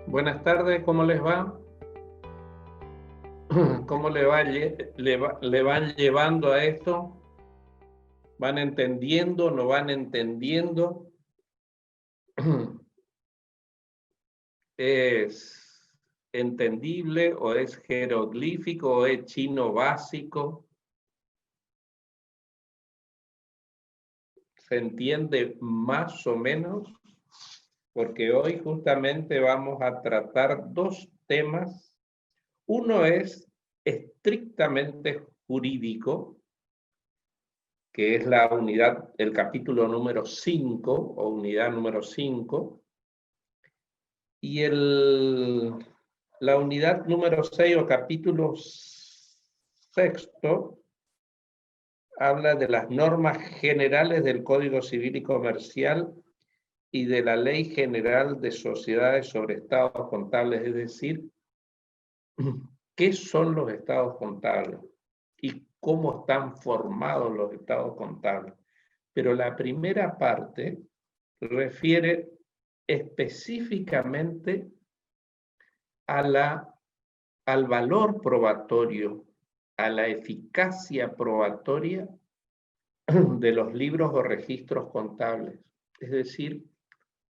Buenas tardes, ¿cómo les va? ¿Cómo le van llevando a esto? ¿Van entendiendo, no van entendiendo? ¿Es entendible o es jeroglífico o es chino básico? ¿Se entiende más o menos? Porque hoy justamente vamos a tratar dos temas. Uno es estrictamente jurídico, que es la unidad, el capítulo número 5 o unidad número 5, y la unidad número 6 o capítulo sexto habla de las normas generales del Código Civil y Comercial y de la Ley General de Sociedades sobre Estados Contables, es decir, ¿qué son los estados contables y cómo están formados los estados contables? Pero la primera parte refiere específicamente al valor probatorio, a la eficacia probatoria de los libros o registros contables. Es decir,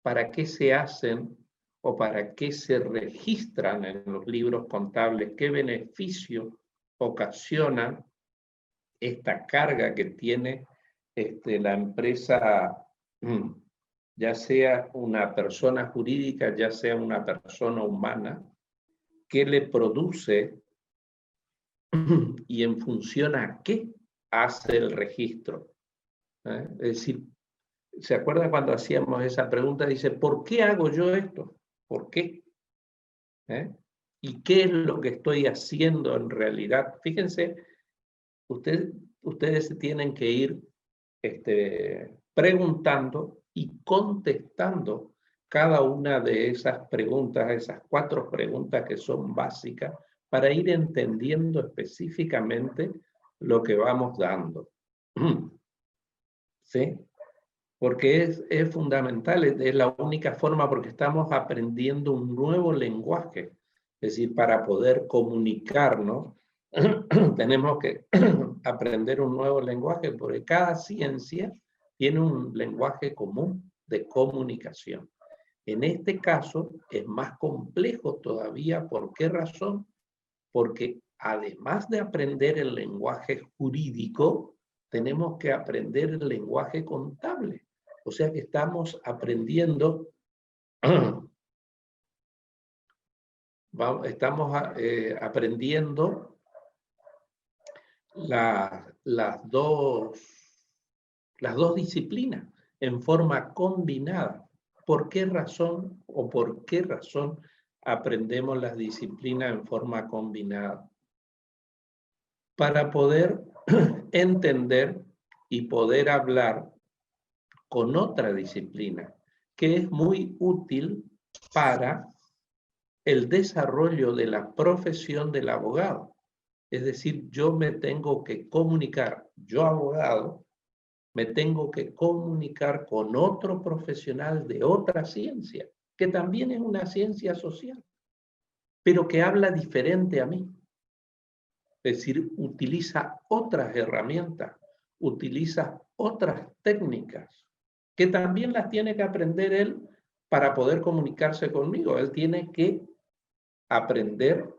para qué se hacen o para qué se registran en los libros contables, qué beneficio ocasiona esta carga que tiene la empresa, ya sea una persona jurídica, ya sea una persona humana, qué le produce y en función a qué hace el registro. Es decir, ¿se acuerda cuando hacíamos esa pregunta? Dice, ¿por qué hago yo esto? ¿Por qué? ¿Y qué es lo que estoy haciendo en realidad? Fíjense, ustedes se tienen que ir preguntando y contestando cada una de esas preguntas, esas 4 preguntas que son básicas, para ir entendiendo específicamente lo que vamos dando. ¿Sí? Porque es fundamental, es la única forma, porque estamos aprendiendo un nuevo lenguaje. Es decir, para poder comunicarnos, tenemos que aprender un nuevo lenguaje, porque cada ciencia tiene un lenguaje común de comunicación. En este caso es más complejo todavía. ¿Por qué razón? Porque además de aprender el lenguaje jurídico, tenemos que aprender el lenguaje contable. O sea que estamos aprendiendo, aprendiendo las dos disciplinas en forma combinada. ¿Por qué razón o por qué razón aprendemos las disciplinas en forma combinada? Para poder entender y poder hablar con otra disciplina que es muy útil para el desarrollo de la profesión del abogado. Es decir, yo me tengo que comunicar, yo abogado, me tengo que comunicar con otro profesional de otra ciencia, que también es una ciencia social, pero que habla diferente a mí. Es decir, utiliza otras herramientas, utiliza otras técnicas, que también las tiene que aprender él para poder comunicarse conmigo. Él tiene que aprender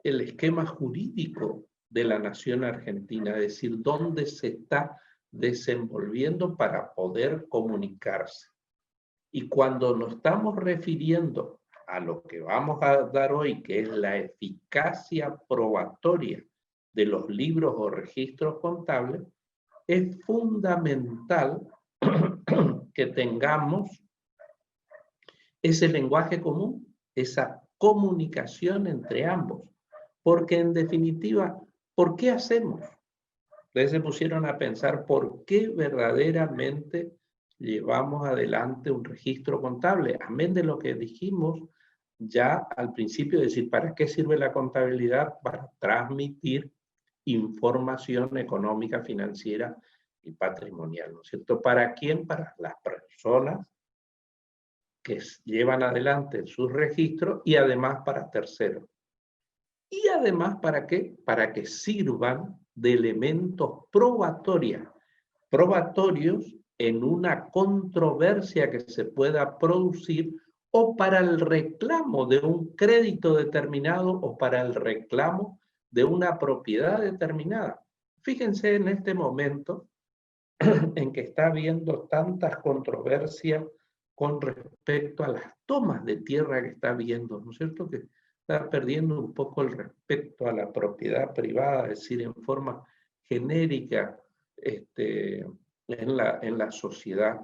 el esquema jurídico de la nación argentina, es decir, dónde se está desenvolviendo para poder comunicarse. Y cuando nos estamos refiriendo a lo que vamos a dar hoy, que es la eficacia probatoria de los libros o registros contables, es fundamental que tengamos ese lenguaje común, esa comunicación entre ambos. Porque en definitiva, ¿por qué hacemos? Ustedes se pusieron a pensar por qué verdaderamente llevamos adelante un registro contable, amén de lo que dijimos ya al principio, es decir, ¿para qué sirve la contabilidad? Para transmitir información económica, financiera y patrimonial, ¿no es cierto? ¿Para quién? Para las personas que llevan adelante sus registros y además para terceros. Y además, ¿para qué? Para que sirvan de elementos probatorios en una controversia que se pueda producir o para el reclamo de un crédito determinado o para el reclamo de una propiedad determinada. Fíjense en este momento en que está habiendo tantas controversias con respecto a las tomas de tierra que está habiendo, ¿no es cierto? Que está perdiendo un poco el respeto a la propiedad privada, es decir, en forma genérica en la sociedad,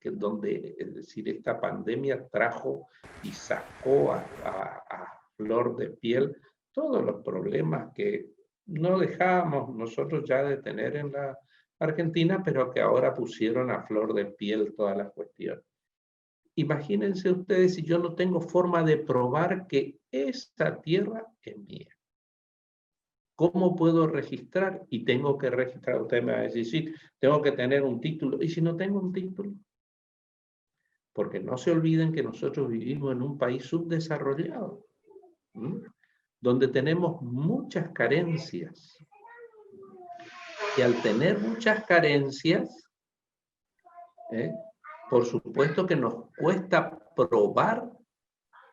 que donde, es decir, esta pandemia trajo y sacó a flor de piel todos los problemas que no dejábamos nosotros ya de tener en la Argentina, pero que ahora pusieron a flor de piel todas las cuestiones. Imagínense ustedes si yo no tengo forma de probar que esta tierra es mía. ¿Cómo puedo registrar? Y tengo que registrar, usted me va a decir, sí, tengo que tener un título. ¿Y si no tengo un título? Porque no se olviden que nosotros vivimos en un país subdesarrollado, donde tenemos muchas carencias. Y al tener muchas carencias, por supuesto que nos cuesta probar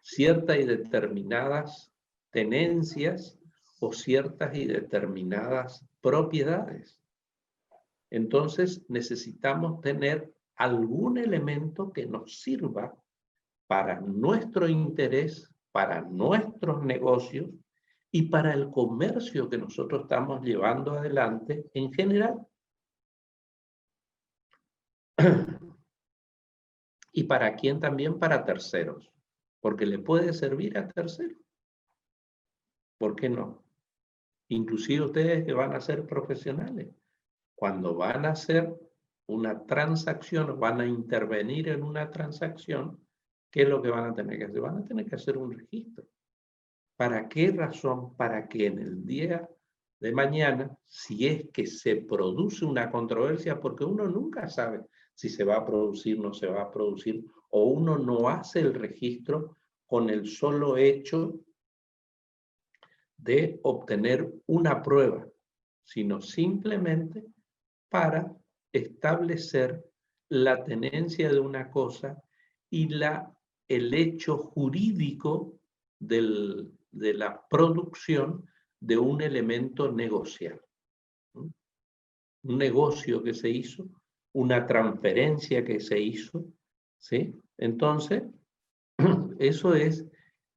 ciertas y determinadas tenencias o ciertas y determinadas propiedades. Entonces necesitamos tener algún elemento que nos sirva para nuestro interés, para nuestros negocios y para el comercio que nosotros estamos llevando adelante en general. ¿Y para quién también? Para terceros, porque le puede servir a terceros. ¿Por qué no? Inclusive ustedes que van a ser profesionales, cuando van a hacer una transacción, van a intervenir en una transacción, ¿qué es lo que van a tener que hacer? Van a tener que hacer un registro. ¿Para qué razón? Para que en el día de mañana, si es que se produce una controversia, porque uno nunca sabe si se va a producir, no se va a producir, o uno no hace el registro con el solo hecho de obtener una prueba, sino simplemente para establecer la tenencia de una cosa y el hecho jurídico de la producción de un elemento negocial. Un negocio que se hizo, una transferencia que se hizo, ¿sí? Entonces, eso es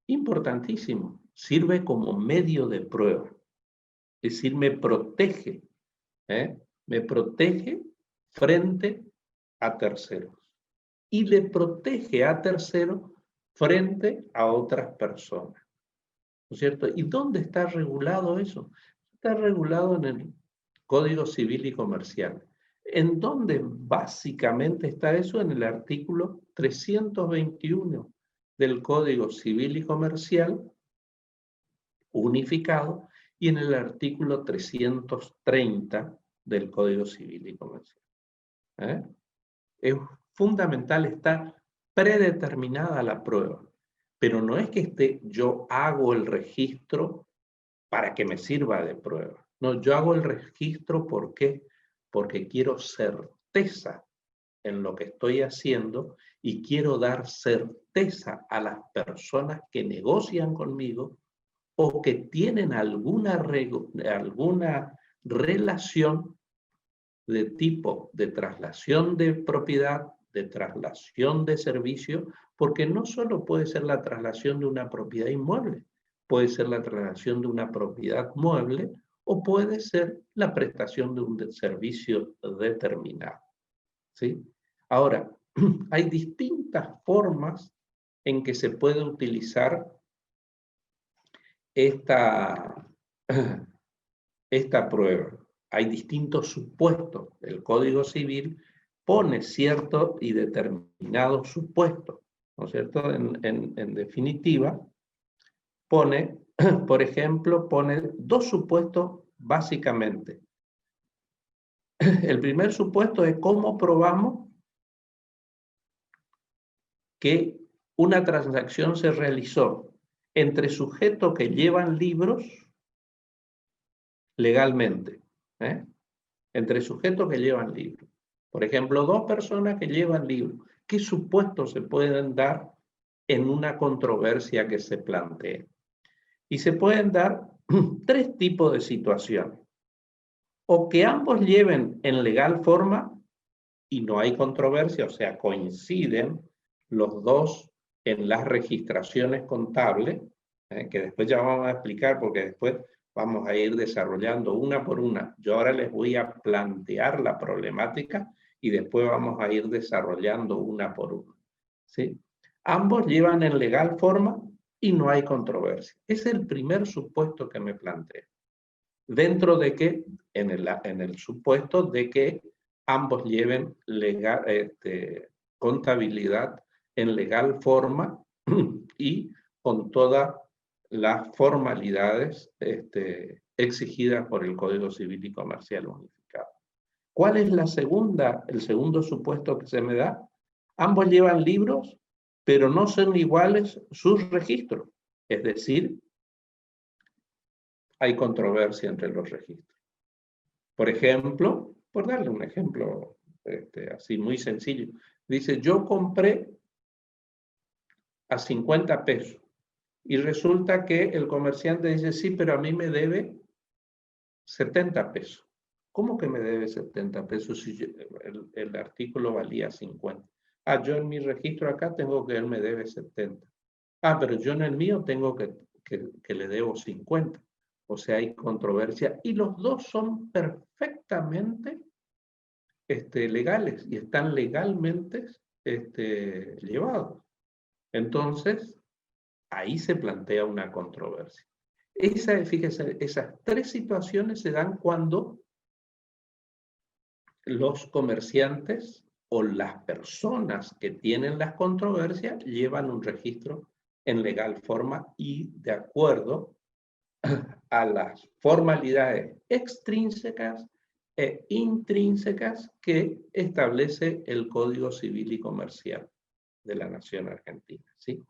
importantísimo. Sirve como medio de prueba. Es decir, me protege. Me protege frente a terceros. Y le protege a terceros frente a otras personas. ¿No es cierto? ¿Y dónde está regulado eso? Está regulado en el Código Civil y Comercial. ¿En dónde básicamente está eso? En el artículo 321 del Código Civil y Comercial unificado y en el artículo 330 del Código Civil y Comercial. Es fundamental, está predeterminada la prueba, pero no es que yo hago el registro para que me sirva de prueba. No, yo hago el registro ¿por qué? Porque quiero certeza en lo que estoy haciendo y quiero dar certeza a las personas que negocian conmigo o que tienen alguna relación de tipo de traslación de propiedad, de traslación de servicio, porque no solo puede ser la traslación de una propiedad inmueble, puede ser la traslación de una propiedad mueble o puede ser la prestación de un servicio determinado. ¿Sí? Ahora, hay distintas formas en que se puede utilizar esta prueba. Hay distintos supuestos. El Código Civil pone ciertos y determinados supuestos, ¿no es cierto? En definitiva, pone, por ejemplo, pone dos supuestos básicamente. El primer supuesto es cómo probamos que una transacción se realizó entre sujetos que llevan libros legalmente, entre sujetos que llevan libros. Por ejemplo, dos personas que llevan libros. ¿Qué supuestos se pueden dar en una controversia que se plantea? Y se pueden dar tres tipos de situaciones. O que ambos lleven en legal forma y no hay controversia, o sea, coinciden los dos en las registraciones contables, que después ya vamos a explicar porque después vamos a ir desarrollando una por una. Yo ahora les voy a plantear la problemática y después vamos a ir desarrollando una por una, ¿sí? Ambos llevan en legal forma y no hay controversia. Es el primer supuesto que me planteo. Dentro de que, en el supuesto de que ambos lleven legal, contabilidad en legal forma y con todas las formalidades exigidas por el Código Civil y Comercial Unificado. ¿Cuál es el segundo supuesto que se me da? Ambos llevan libros, pero no son iguales sus registros. Es decir, hay controversia entre los registros. Por ejemplo, por darle un ejemplo así muy sencillo, dice, yo compré a 50 pesos y resulta que el comerciante dice, sí, pero a mí me debe 70 pesos. ¿Cómo que me debe 70 pesos si el artículo valía 50? Ah, yo en mi registro acá tengo que él me debe 70. Ah, pero yo en el mío tengo que le debo 50. O sea, hay controversia y los dos son perfectamente legales y están legalmente llevados. Entonces, ahí se plantea una controversia. Fíjese, esas tres situaciones se dan cuando los comerciantes o las personas que tienen las controversias llevan un registro en legal forma y de acuerdo a las formalidades extrínsecas e intrínsecas que establece el Código Civil y Comercial de la Nación Argentina, ¿sí?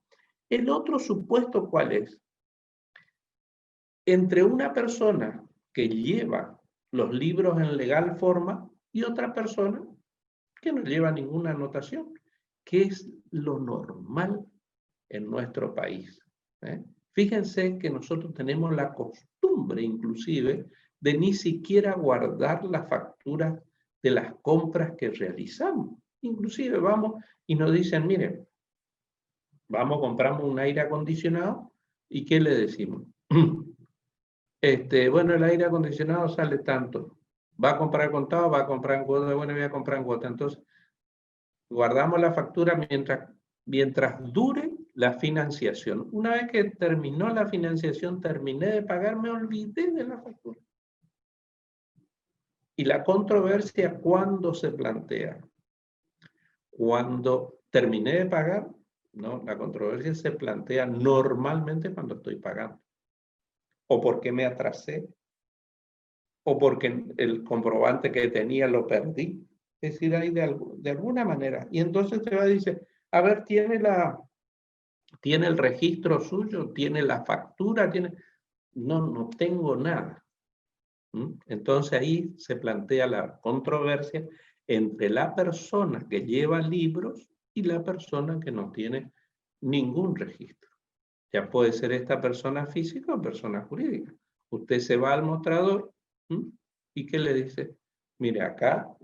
El otro supuesto, ¿cuál es? Entre una persona que lleva los libros en legal forma y otra persona que no lleva ninguna anotación, que es lo normal en nuestro país. Fíjense que nosotros tenemos la costumbre, inclusive, de ni siquiera guardar las facturas de las compras que realizamos. Inclusive vamos y nos dicen, miren, vamos, compramos un aire acondicionado y ¿qué le decimos? Bueno, el aire acondicionado sale tanto. ¿Va a comprar contado? ¿Va a comprar en cuota? Bueno, voy a comprar en cuota. Entonces, guardamos la factura mientras dure la financiación. Una vez que terminó la financiación, terminé de pagar, me olvidé de la factura. Y la controversia, ¿cuándo se plantea? Cuando terminé de pagar, no, la controversia se plantea normalmente cuando estoy pagando. O porque me atrasé, o porque el comprobante que tenía lo perdí. Es decir, hay de alguna manera. Y entonces te va a decir, a ver, tiene el registro suyo, tiene la factura, no tengo nada. Entonces ahí se plantea la controversia entre la persona que lleva libros y la persona que no tiene ningún registro. Ya puede ser esta persona física o persona jurídica. Usted se va al mostrador y ¿qué le dice? Mire, acá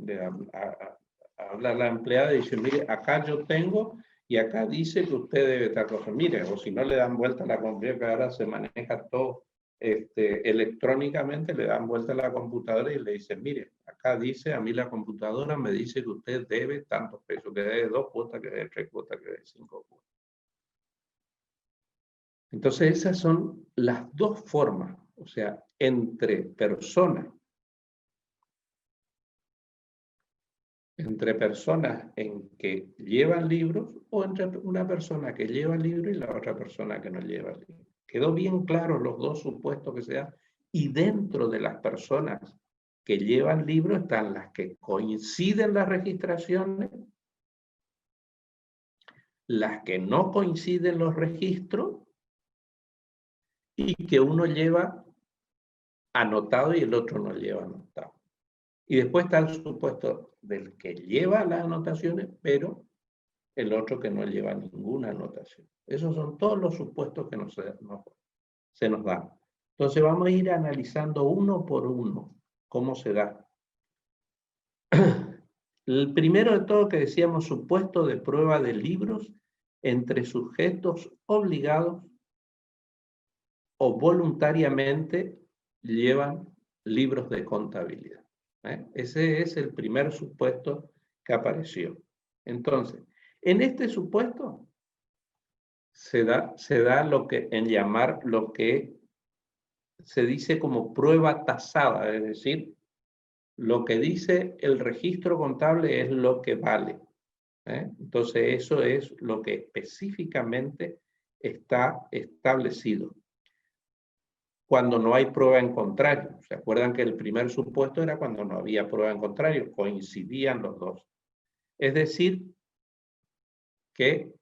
habla la empleada y dice, mire, acá yo tengo y acá dice que usted debe tal cosa. Mire, o si no le dan vuelta a la computadora, que ahora se maneja todo electrónicamente, le dan vuelta a la computadora y le dicen, mire, acá dice, a mí la computadora me dice que usted debe tantos pesos, que debe 2 cuotas, que debe 3 cuotas, que debe 5 cuotas. Entonces esas son las dos formas, o sea, entre personas en que llevan libros o entre una persona que lleva libro y la otra persona que no lleva libro. Quedó bien claro los dos supuestos que se dan y dentro de las personas que llevan libros están las que coinciden las registraciones las que no coinciden los registros y que uno lleva anotado y el otro no lleva anotado. Y después está el supuesto del que lleva las anotaciones, pero el otro que no lleva ninguna anotación. Esos son todos los supuestos que se nos dan. Entonces vamos a ir analizando uno por uno cómo se da. El primero de todo que decíamos, supuesto de prueba de libros entre sujetos obligados o voluntariamente llevan libros de contabilidad. Ese es el primer supuesto que apareció. Entonces, en este supuesto se da lo que en llamar lo que se dice como prueba tasada, es decir, lo que dice el registro contable es lo que vale. Entonces, eso es lo que específicamente está establecido. Cuando no hay prueba en contrario. ¿Se acuerdan que el primer supuesto era cuando no había prueba en contrario? Coincidían los dos. Es decir, que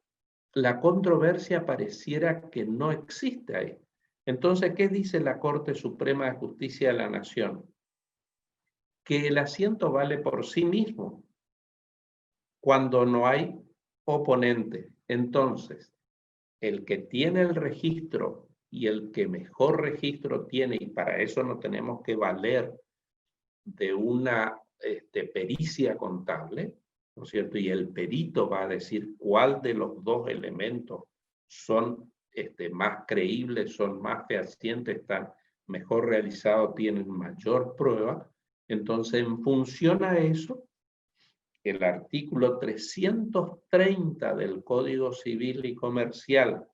la controversia pareciera que no existe ahí. Entonces, ¿qué dice la Corte Suprema de Justicia de la Nación? Que el asiento vale por sí mismo cuando no hay oponente. Entonces, el que tiene el registro y el que mejor registro tiene, y para eso no tenemos que valer de una pericia contable, ¿no es cierto? Y el perito va a decir cuál de los dos elementos son más creíbles, son más fehacientes, están mejor realizados, tienen mayor prueba. Entonces, en función a eso, el artículo 330 del Código Civil y Comercial,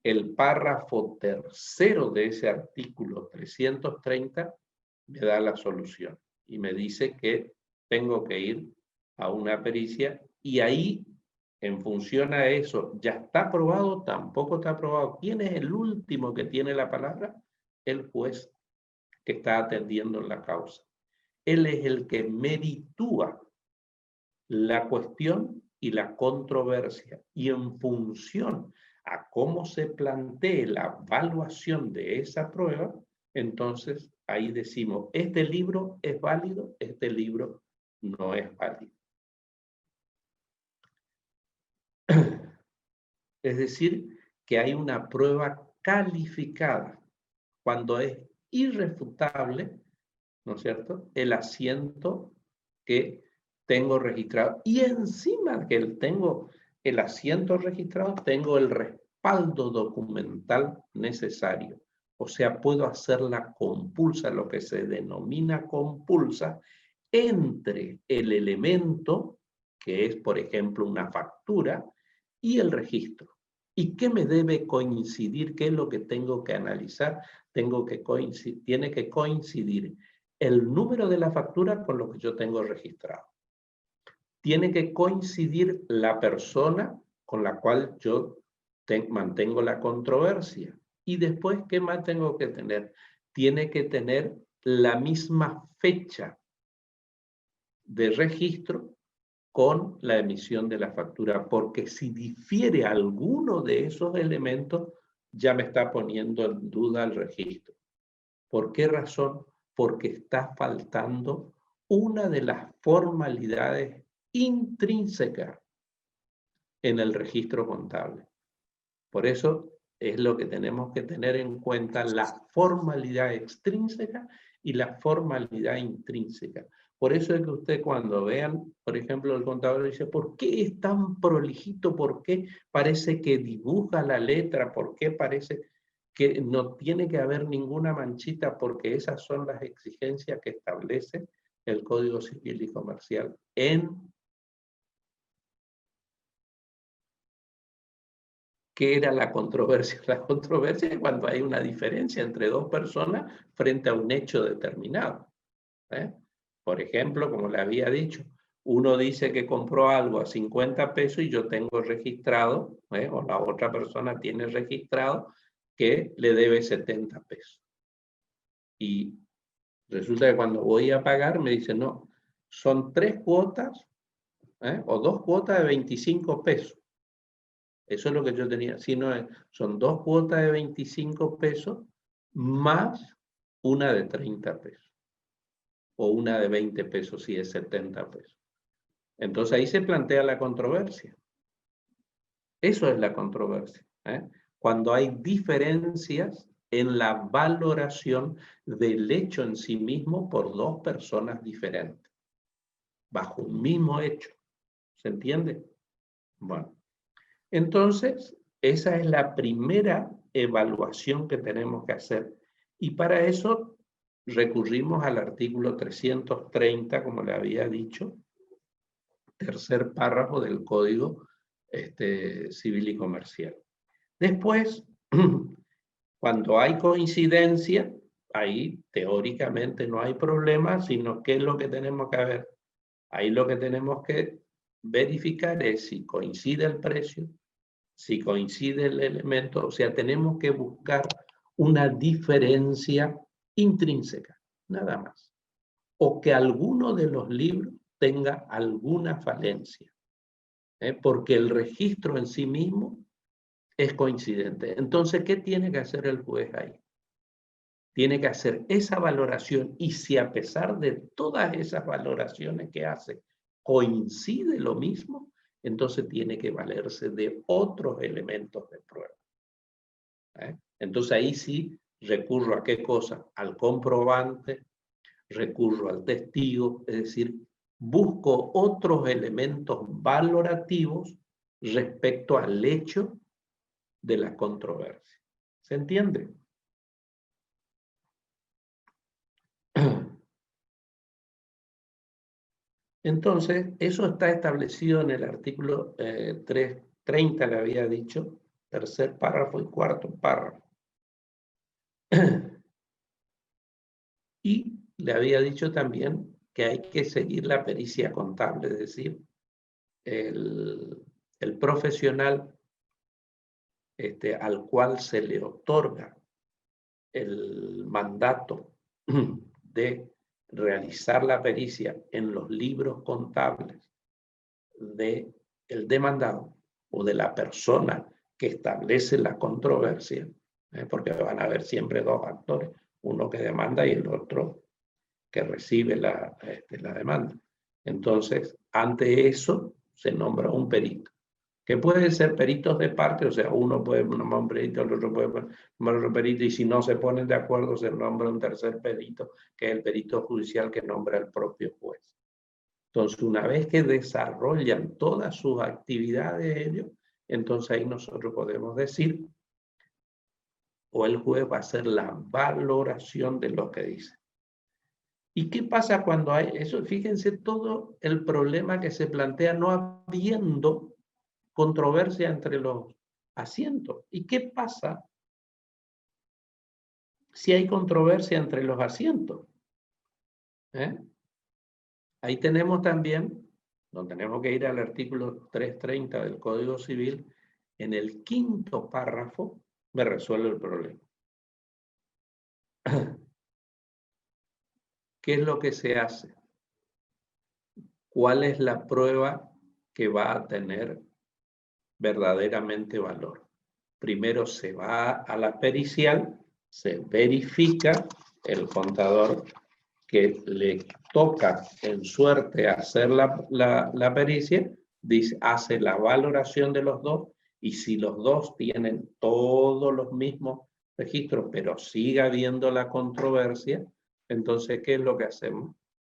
el párrafo tercero de ese artículo 330, me da la solución y me dice que tengo que ir a una pericia y ahí, en función a eso, ¿ya está aprobado? Tampoco está aprobado. ¿Quién es el último que tiene la palabra? El juez que está atendiendo la causa. Él es el que meritúa la cuestión y la controversia, y en función a cómo se plantee la evaluación de esa prueba, entonces ahí decimos, este libro es válido, este libro no es válido. Es decir, que hay una prueba calificada cuando es irrefutable, ¿no es cierto?, el asiento que tengo registrado. Y encima que tengo el asiento registrado, tengo el respaldo documental necesario. O sea, puedo hacer la compulsa, lo que se denomina compulsa, entre el elemento, que es, por ejemplo, una factura, y el registro. ¿Y qué me debe coincidir? ¿Qué es lo que tengo que analizar? Tiene que coincidir el número de la factura con lo que yo tengo registrado. Tiene que coincidir la persona con la cual yo mantengo la controversia. Y después, ¿qué más tengo que tener? Tiene que tener la misma fecha de registro con la emisión de la factura, porque si difiere alguno de esos elementos, ya me está poniendo en duda el registro. ¿Por qué razón? Porque está faltando una de las formalidades intrínsecas en el registro contable. Por eso es lo que tenemos que tener en cuenta, la formalidad extrínseca y la formalidad intrínseca. Por eso es que usted cuando vean, por ejemplo, el contador dice, ¿por qué es tan prolijito? ¿Por qué parece que dibuja la letra? ¿Por qué parece que no tiene que haber ninguna manchita? Porque esas son las exigencias que establece el Código Civil y Comercial ¿Qué era la controversia? La controversia es cuando hay una diferencia entre dos personas frente a un hecho determinado. Por ejemplo, como le había dicho, uno dice que compró algo a 50 pesos y yo tengo registrado, o la otra persona tiene registrado que le debe 70 pesos. Y resulta que cuando voy a pagar me dice, no, son 3 cuotas o 2 cuotas de 25 pesos. Eso es lo que yo tenía. Si no, son 2 cuotas de 25 pesos más una de 30 pesos. O una de 20 pesos si es 70 pesos. Entonces ahí se plantea la controversia. Eso es la controversia. Cuando hay diferencias en la valoración del hecho en sí mismo por dos personas diferentes, bajo un mismo hecho. ¿Se entiende? Bueno, entonces esa es la primera evaluación que tenemos que hacer. Y para eso recurrimos al artículo 330, como le había dicho, tercer párrafo del Código Civil y Comercial. Después, cuando hay coincidencia, ahí teóricamente no hay problema, sino ¿qué es lo que tenemos que ver? Ahí lo que tenemos que verificar es si coincide el precio, si coincide el elemento, o sea, tenemos que buscar una diferencia intrínseca, nada más. O que alguno de los libros tenga alguna falencia, porque el registro en sí mismo es coincidente. Entonces, ¿qué tiene que hacer el juez ahí? Tiene que hacer esa valoración y si a pesar de todas esas valoraciones que hace coincide lo mismo, entonces tiene que valerse de otros elementos de prueba. Entonces ahí sí recurro a qué cosa, al comprobante, recurro al testigo, es decir, busco otros elementos valorativos respecto al hecho de la controversia. ¿Se entiende? Entonces, eso está establecido en el artículo 330, le había dicho, tercer párrafo y cuarto párrafo. Y le había dicho también que hay que seguir la pericia contable, es decir, el profesional al cual se le otorga el mandato de realizar la pericia en los libros contables del demandado o de la persona que establece la controversia, porque van a haber siempre dos actores, uno que demanda y el otro que recibe la demanda. Entonces, ante eso se nombra un perito, que puede ser peritos de parte, o sea, uno puede nombrar un perito, el otro puede nombrar otro perito, y si no se ponen de acuerdo, se nombra un tercer perito, que es el perito judicial que nombra el propio juez. Entonces, una vez que desarrollan todas sus actividades ellos, entonces ahí nosotros podemos decir, o el juez va a hacer la valoración de lo que dice. ¿Y qué pasa cuando hay eso? Fíjense todo el problema que se plantea no habiendo controversia entre los asientos. ¿Y qué pasa si hay controversia entre los asientos? Ahí tenemos también, no tenemos que ir al artículo 330 del Código Civil, en el quinto párrafo me resuelve el problema. ¿Qué es lo que se hace? ¿Cuál es la prueba que va a tener verdaderamente valor? Primero se va a la pericial, se verifica, el contador que le toca en suerte hacer la pericia, dice, hace la valoración de los dos, y si los dos tienen todos los mismos registros, pero sigue habiendo la controversia, entonces, ¿qué es lo que hacemos?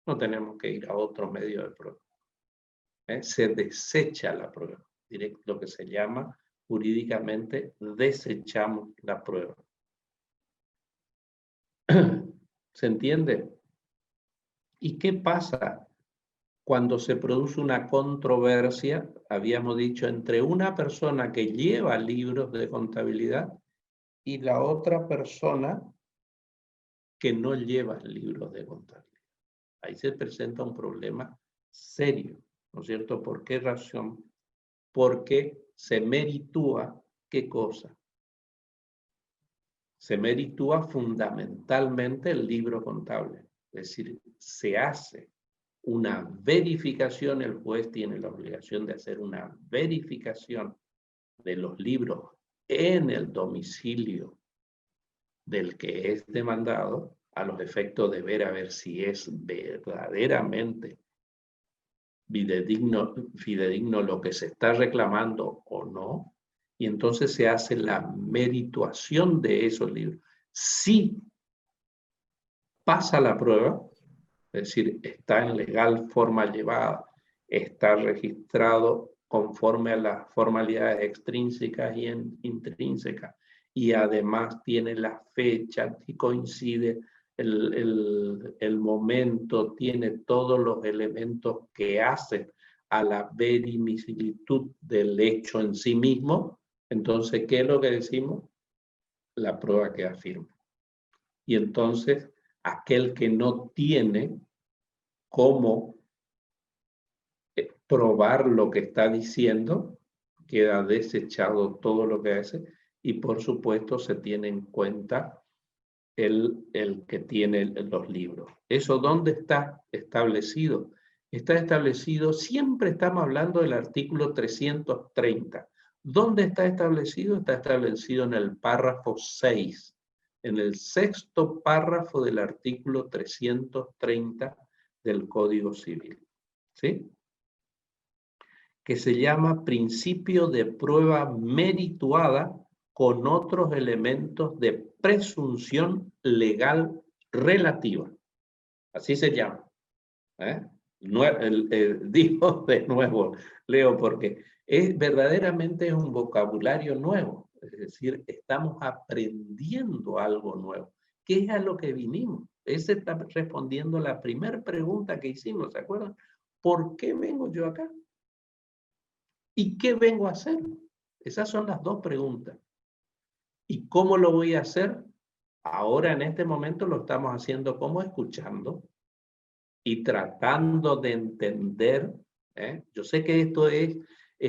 No tenemos que ir a otro medio de prueba. Se desecha la prueba, lo que se llama jurídicamente desechamos la prueba. ¿Se entiende? ¿Y qué pasa cuando se produce una controversia, habíamos dicho, entre una persona que lleva libros de contabilidad y la otra persona que no lleva libros de contabilidad? Ahí se presenta un problema serio, ¿no es cierto? ¿Por qué razón? Porque se meritúa, ¿qué cosa? Se meritúa fundamentalmente el libro contable. Es decir, se hace una verificación, el juez tiene la obligación de hacer una verificación de los libros en el domicilio del que es demandado, a los efectos de ver a ver si es verdaderamente fidedigno lo que se está reclamando o no, y entonces se hace la merituación de esos libros. Si pasa la prueba, es decir, está en legal forma llevada, está registrado conforme a las formalidades extrínsecas y intrínsecas, y además tiene la fecha y coincide el momento, tiene todos los elementos que hacen a la verosimilitud del hecho en sí mismo. Entonces, ¿qué es lo que decimos? La prueba queda firme. Y entonces, aquel que no tiene cómo probar lo que está diciendo, queda desechado todo lo que hace, y por supuesto se tiene en cuenta el que tiene los libros. ¿Eso dónde está establecido? Está establecido, siempre estamos hablando del artículo 330. ¿Dónde está establecido? Está establecido en el párrafo 6, en el 6º párrafo del artículo 330 del Código Civil, ¿sí? Que se llama principio de prueba merituada con otros elementos de presunción legal relativa. Así se llama. Digo de nuevo, Leo, porque verdaderamente es un vocabulario nuevo. Es decir, estamos aprendiendo algo nuevo. ¿Qué es a lo que vinimos? Ese está respondiendo la primera pregunta que hicimos, ¿se acuerdan? ¿Por qué vengo yo acá? ¿Y qué vengo a hacer? Esas son las dos preguntas. ¿Y cómo lo voy a hacer? Ahora, en este momento, lo estamos haciendo como escuchando y tratando de entender. Yo sé que esto es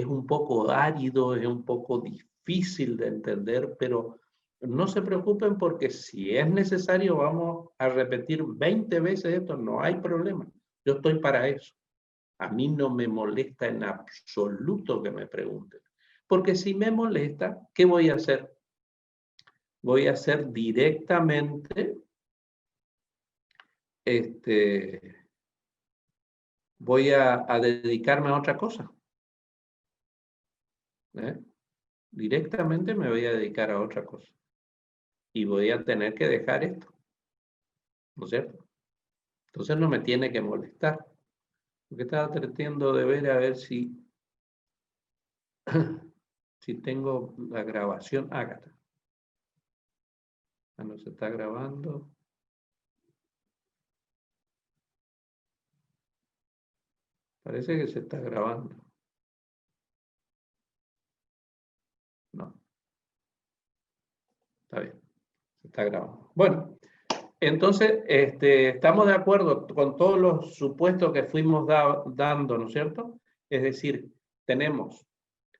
un poco árido, es un poco difícil de entender, pero no se preocupen porque si es necesario vamos a repetir 20 veces esto, no hay problema. Yo estoy para eso. A mí no me molesta en absoluto que me pregunten. Porque si me molesta, ¿qué voy a hacer? Voy a hacer directamente, voy a dedicarme a otra cosa. Directamente me voy a dedicar a otra cosa. Y voy a tener que dejar esto. ¿No es cierto? Entonces no me tiene que molestar. Porque estaba tratando de ver a ver si tengo la grabación. Acá está. No se está grabando. Parece que se está grabando. No. Está bien. Se está grabando. Bueno, entonces estamos de acuerdo con todos los supuestos que fuimos dando, ¿no es cierto? Es decir, tenemos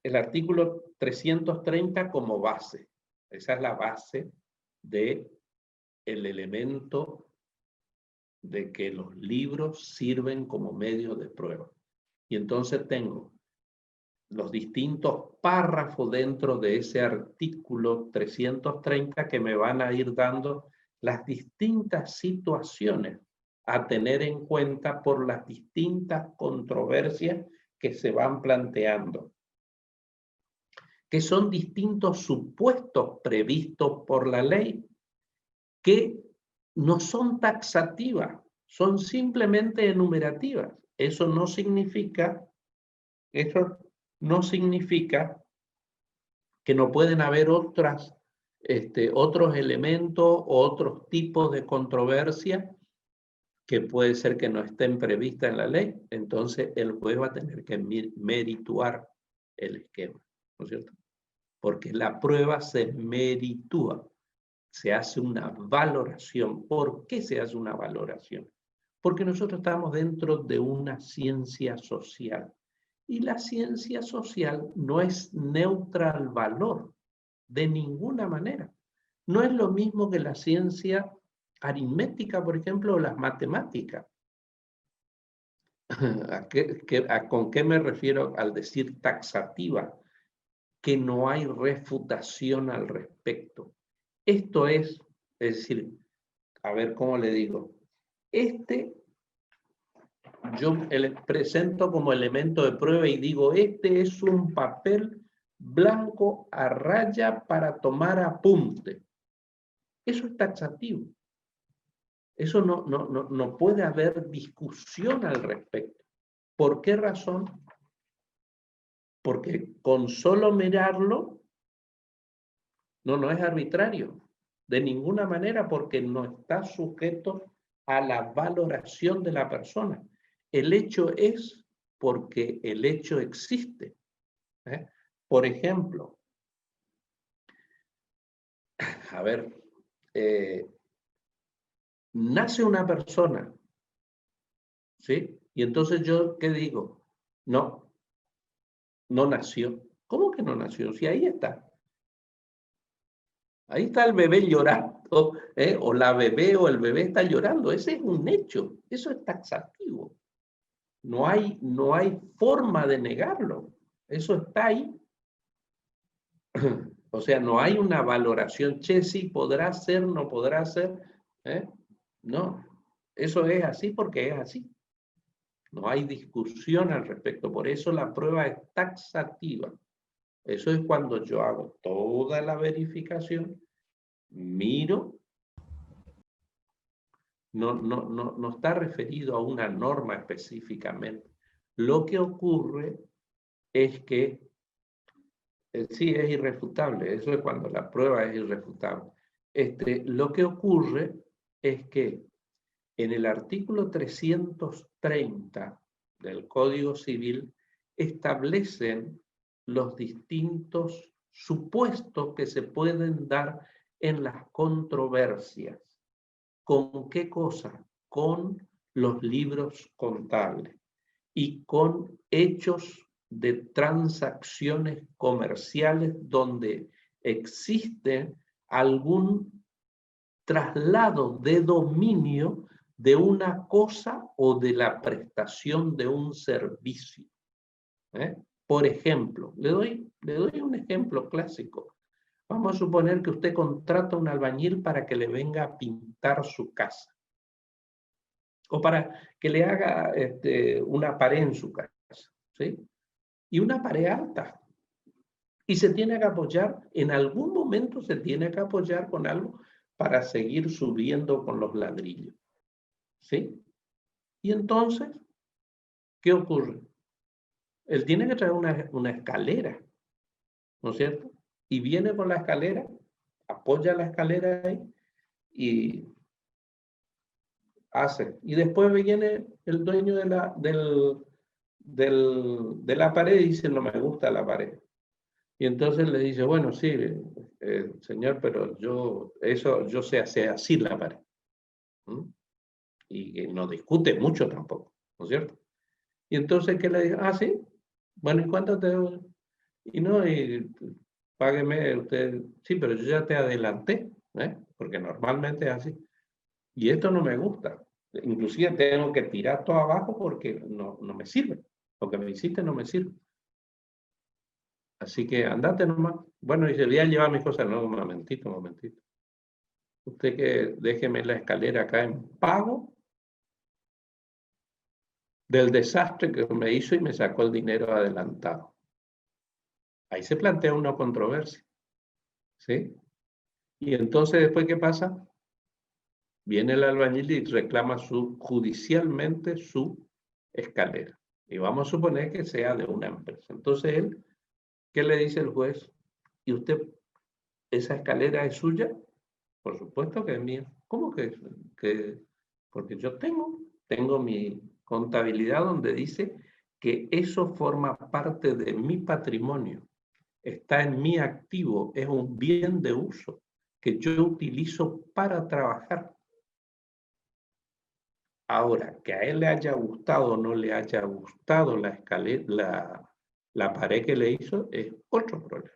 el artículo 330 como base. Esa es la base del elemento de que los libros sirven como medio de prueba. Y entonces tengo los distintos párrafos dentro de ese artículo 330 que me van a ir dando las distintas situaciones a tener en cuenta por las distintas controversias que se van planteando, que son distintos supuestos previstos por la ley, que no son taxativas, son simplemente enumerativas. Eso no significa que no pueden haber otros elementos, otros tipos de controversia que puede ser que no estén previstas en la ley. Entonces el juez va a tener que merituar el esquema, ¿no es cierto? Porque la prueba se meritúa, se hace una valoración. ¿Por qué se hace una valoración? Porque nosotros estamos dentro de una ciencia social. Y la ciencia social no es neutra al valor, de ninguna manera. No es lo mismo que la ciencia aritmética, por ejemplo, o las matemáticas. ¿Con qué me refiero al decir taxativa? que no hay refutación al respecto. Esto es decir, a ver cómo le digo, yo presento como elemento de prueba y digo, este es un papel blanco a raya para tomar apunte. Eso es taxativo. Eso no puede haber discusión al respecto. ¿Por qué razón? Porque con solo mirarlo, no es arbitrario. De ninguna manera, porque no está sujeto a la valoración de la persona. El hecho es porque el hecho existe. Por ejemplo, a ver, nace una persona, ¿sí? Y entonces yo, ¿qué digo? No nació. ¿Cómo que no nació? Si ahí está. Ahí está el bebé llorando, o la bebé o el bebé está llorando. Ese es un hecho. Eso es taxativo. No hay forma de negarlo. Eso está ahí. O sea, no hay una valoración, che, sí, podrá ser, no podrá ser. No, eso es así porque es así. No hay discusión al respecto. Por eso la prueba es taxativa. Eso es cuando yo hago toda la verificación, miro, no está referido a una norma específicamente. Lo que ocurre es que sí es irrefutable, eso es cuando la prueba es irrefutable. Lo que ocurre es que en el artículo 330 del Código Civil establecen los distintos supuestos que se pueden dar en las controversias. ¿Con qué cosa? Con los libros contables y con hechos de transacciones comerciales donde existe algún traslado de dominio de una cosa o de la prestación de un servicio. Por ejemplo, le doy un ejemplo clásico. Vamos a suponer que usted contrata a un albañil para que le venga a pintar su casa. O para que le haga una pared en su casa. ¿Sí? Y una pared alta. Y se tiene que apoyar, en algún momento se tiene que apoyar con algo para seguir subiendo con los ladrillos. ¿Sí? Y entonces, ¿qué ocurre? Él tiene que traer una escalera, ¿no es cierto? Y viene con la escalera, apoya la escalera ahí y hace. Y después viene el dueño de la pared y dice, no me gusta la pared. Y entonces le dice, bueno, sí, señor, pero yo sé hacer así la pared. Y no discute mucho tampoco, ¿no es cierto? Y entonces, ¿qué le dice? Ah, sí, bueno, ¿y cuánto te doy? Y no, y págueme usted, sí, pero yo ya te adelanté, porque normalmente es así. Y esto no me gusta. Inclusive tengo que tirar todo abajo porque no me sirve. Lo que me hiciste no me sirve. Así que andate nomás. Bueno, y se voy a llevar mis cosas. No, un momentito. Usted que déjeme la escalera acá en pago del desastre que me hizo y me sacó el dinero adelantado. Ahí se plantea una controversia. ¿Sí? Y entonces, ¿después qué pasa? Viene el albañil y reclama judicialmente su escalera. Y vamos a suponer que sea de una empresa. Entonces él, ¿qué le dice el juez? ¿Y usted, esa escalera es suya? Por supuesto que es mía. ¿Cómo que? Porque yo tengo mi contabilidad donde dice que eso forma parte de mi patrimonio. Está en mi activo, es un bien de uso que yo utilizo para trabajar. Ahora, que a él le haya gustado o no le haya gustado la escalera, la pared que le hizo, es otro problema.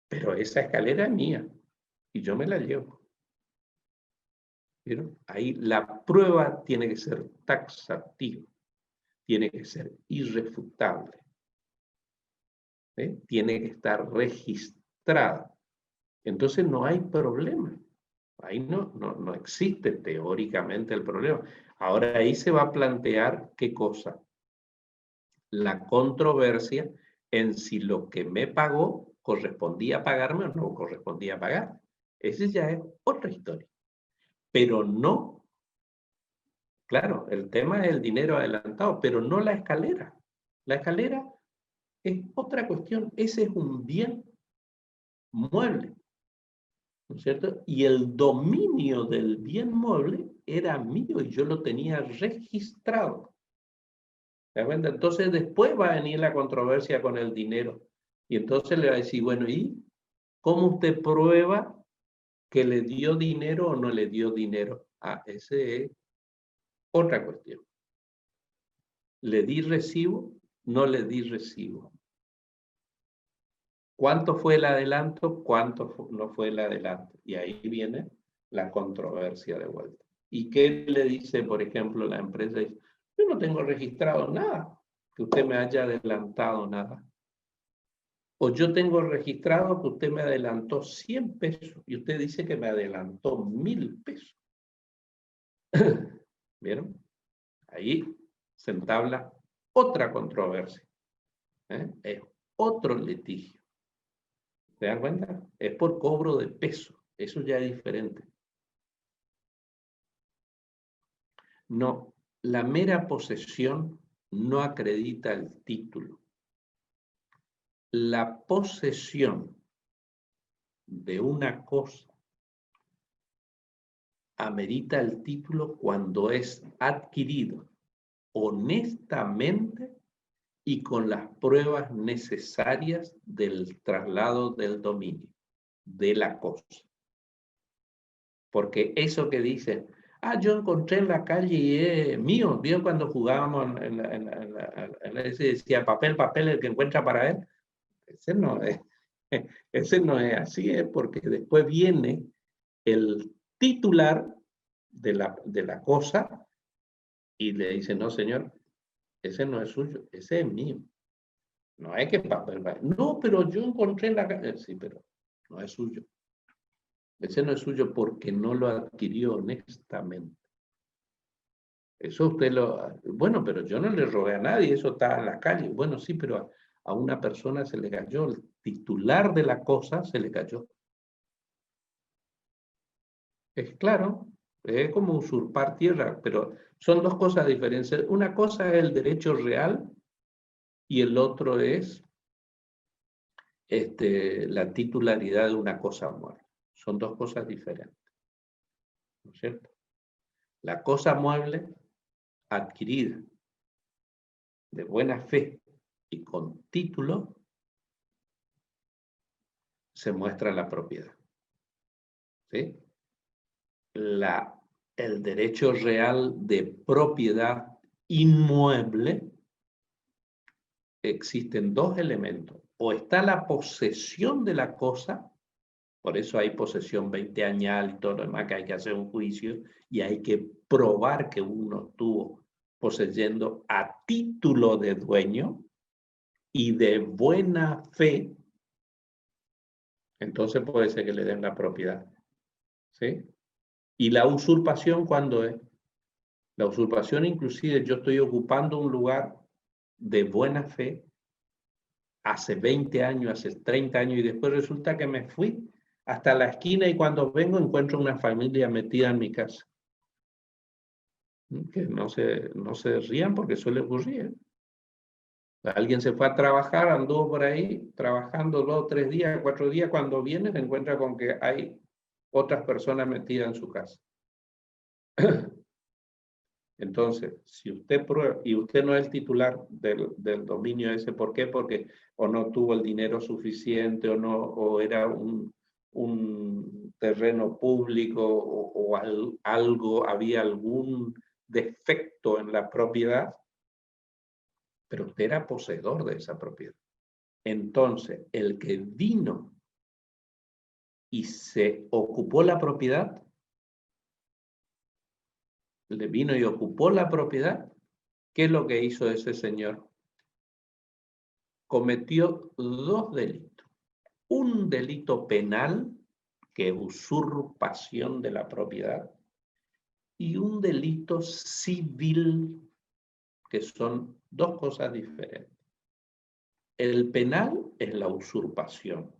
Pero esa escalera es mía y yo me la llevo. ¿Vieron? Ahí la prueba tiene que ser taxativa, tiene que ser irrefutable. ¿sí? Tiene que estar registrada. Entonces no hay problema. Ahí no existe teóricamente el problema. Ahora ahí se va a plantear qué cosa. La controversia en si lo que me pagó correspondía pagarme o no correspondía pagar. Esa ya es otra historia. Pero no, claro, el tema es el dinero adelantado, pero no la escalera. La escalera es otra cuestión. Ese es un bien mueble, ¿no es cierto? Y el dominio del bien mueble era mío y yo lo tenía registrado. ¿Se da cuenta? Entonces después va a venir la controversia con el dinero. Y entonces le va a decir, bueno, ¿y cómo usted prueba que le dio dinero o no le dio dinero? Ah, esa es otra cuestión. ¿Le di recibo? No le di recibo. ¿Cuánto fue el adelanto? ¿Cuánto no fue el adelanto? Y ahí viene la controversia de vuelta. ¿Y qué le dice, por ejemplo, la empresa? Dice, yo no tengo registrado nada, que usted me haya adelantado nada. O yo tengo registrado que usted me adelantó 100 pesos y usted dice que me adelantó 1000 pesos. ¿Vieron? Ahí se entabla otra controversia. Es otro litigio. ¿Se dan cuenta? Es por cobro de peso. Eso ya es diferente. No, la mera posesión no acredita el título. La posesión de una cosa amerita el título cuando es adquirido honestamente y con las pruebas necesarias del traslado del dominio de la cosa. Porque eso que dicen, yo encontré en la calle y es mío, ¿vio cuando jugábamos ese decía papel, papel, el que encuentra para él? Ese no es, ese no es así, porque después viene el titular de la cosa y le dice, no señor, ese no es suyo, ese es mío. No hay que papel, no, pero yo encontré en la calle, sí, pero no es suyo. Ese no es suyo porque no lo adquirió honestamente. Eso usted bueno, pero yo no le robé a nadie, eso está en la calle. Bueno, sí, pero a una persona se le cayó, el titular de la cosa se le cayó. Es claro, es como usurpar tierra, pero son dos cosas diferentes. Una cosa es el derecho real y el otro es la titularidad de una cosa muerta. Son dos cosas diferentes, ¿no es cierto? La cosa mueble adquirida de buena fe y con título se muestra la propiedad. ¿Sí? El derecho real de propiedad inmueble, existen dos elementos. O está la posesión de la cosa, por eso hay posesión 20añal y todo lo demás, que hay que hacer un juicio y hay que probar que uno estuvo poseyendo a título de dueño y de buena fe, entonces puede ser que le den la propiedad. ¿Sí? Y la usurpación, ¿cuándo es? La usurpación, inclusive, yo estoy ocupando un lugar de buena fe hace 20 años, hace 30 años, y después resulta que me fui hasta la esquina y cuando vengo encuentro una familia metida en mi casa. Que no se rían porque suele ocurrir. Alguien se fue a trabajar, anduvo por ahí trabajando 2, 3 días, 4 días, cuando viene se encuentra con que hay otras personas metidas en su casa. Entonces, si usted prueba, y usted no es el titular del dominio ese, ¿por qué? Porque o no tuvo el dinero suficiente o era un terreno público algo, había algún defecto en la propiedad, pero usted era poseedor de esa propiedad. Entonces, el que vino y se ocupó la propiedad, le vino y ocupó la propiedad, ¿qué es lo que hizo ese señor? cometió dos delitos. Un delito penal, que es usurpación de la propiedad, y un delito civil, que son dos cosas diferentes. El penal es la usurpación